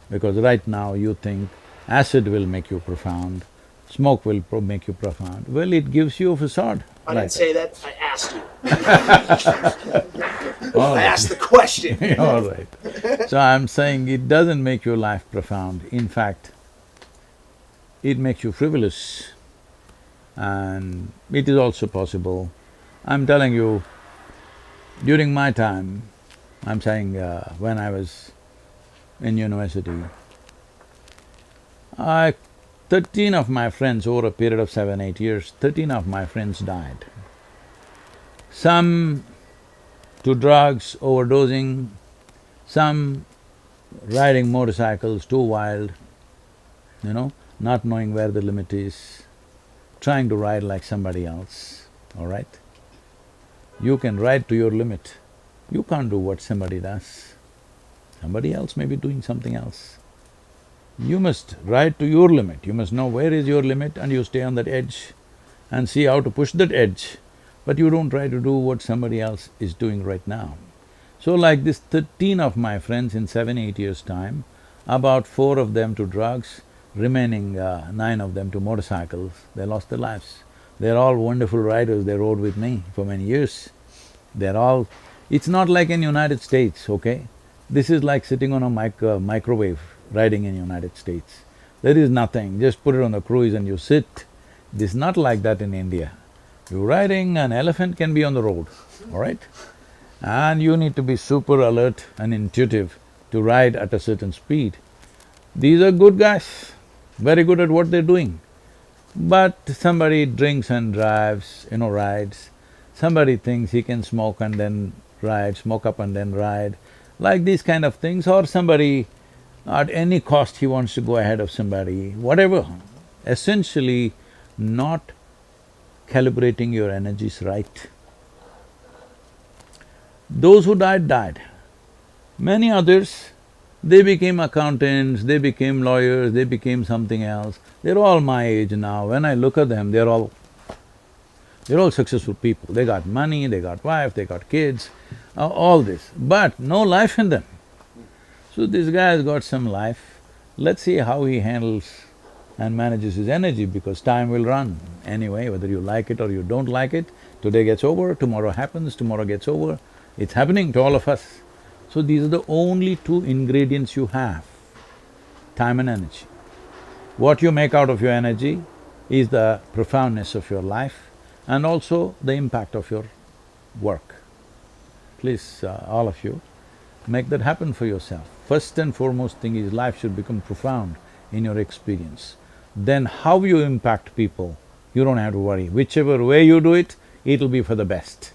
Because right now you think acid will make you profound, smoke will make you profound. Well, it gives you a facade. I didn't say that, I asked you. All I right. asked the question. All right. So I'm saying it doesn't make your life profound. In fact, it makes you frivolous, and it is also possible. I'm telling you, during my time, I'm saying when I was in university, 13 of my friends, over a period of 7-8 years, 13 of my friends died. Some to drugs, overdosing, some riding motorcycles too wild, not knowing where the limit is, trying to ride like somebody else, all right? You can ride to your limit. You can't do what somebody does. Somebody else may be doing something else. You must ride to your limit. You must know where is your limit and you stay on that edge and see how to push that edge. But you don't try to do what somebody else is doing right now. So like this 13 of my friends in 7-8 years' time, about 4 of them to drugs, remaining 9 of them to motorcycles, they lost their lives. They're all wonderful riders, they rode with me for many years. They're all… It's not like in United States, okay? This is like sitting on a microwave riding in United States. There is nothing, just put it on the cruise and you sit. This is not like that in India. You're riding, an elephant can be on the road, all right? And you need to be super alert and intuitive to ride at a certain speed. These are good guys, very good at what they're doing. But somebody drinks and drives, rides. Somebody thinks he can smoke and then ride, smoke up and then ride, like these kind of things. Or somebody, at any cost he wants to go ahead of somebody, whatever. Essentially not calibrating your energies right. Those who died, died. Many others, they became accountants, they became lawyers, they became something else. They're all my age now. When I look at them, they're all successful people. They got money, they got wife, they got kids, all this, but no life in them. So this guy has got some life. Let's see how he handles and manages his energy, because time will run anyway, whether you like it or you don't like it. Today gets over, tomorrow happens, tomorrow gets over. It's happening to all of us. So these are the only two ingredients you have, time and energy. What you make out of your energy is the profoundness of your life and also the impact of your work. Please, all of you, make that happen for yourself. First and foremost thing is life should become profound in your experience. Then how you impact people, you don't have to worry. Whichever way you do it, it'll be for the best.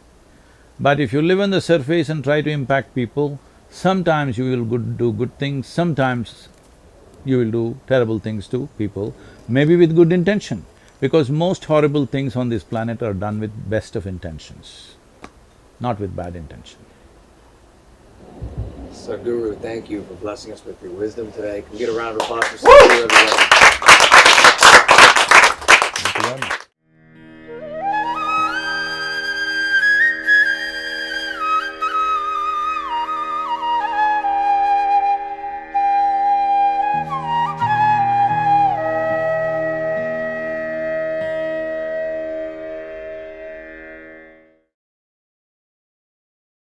But if you live on the surface and try to impact people, sometimes you will do good things, sometimes you will do terrible things to people, maybe with good intention, because most horrible things on this planet are done with best of intentions, not with bad intention. Sadhguru, thank you for blessing us with your wisdom today. Can we get a round of applause for Sadhguru, everybody? Thank you very much.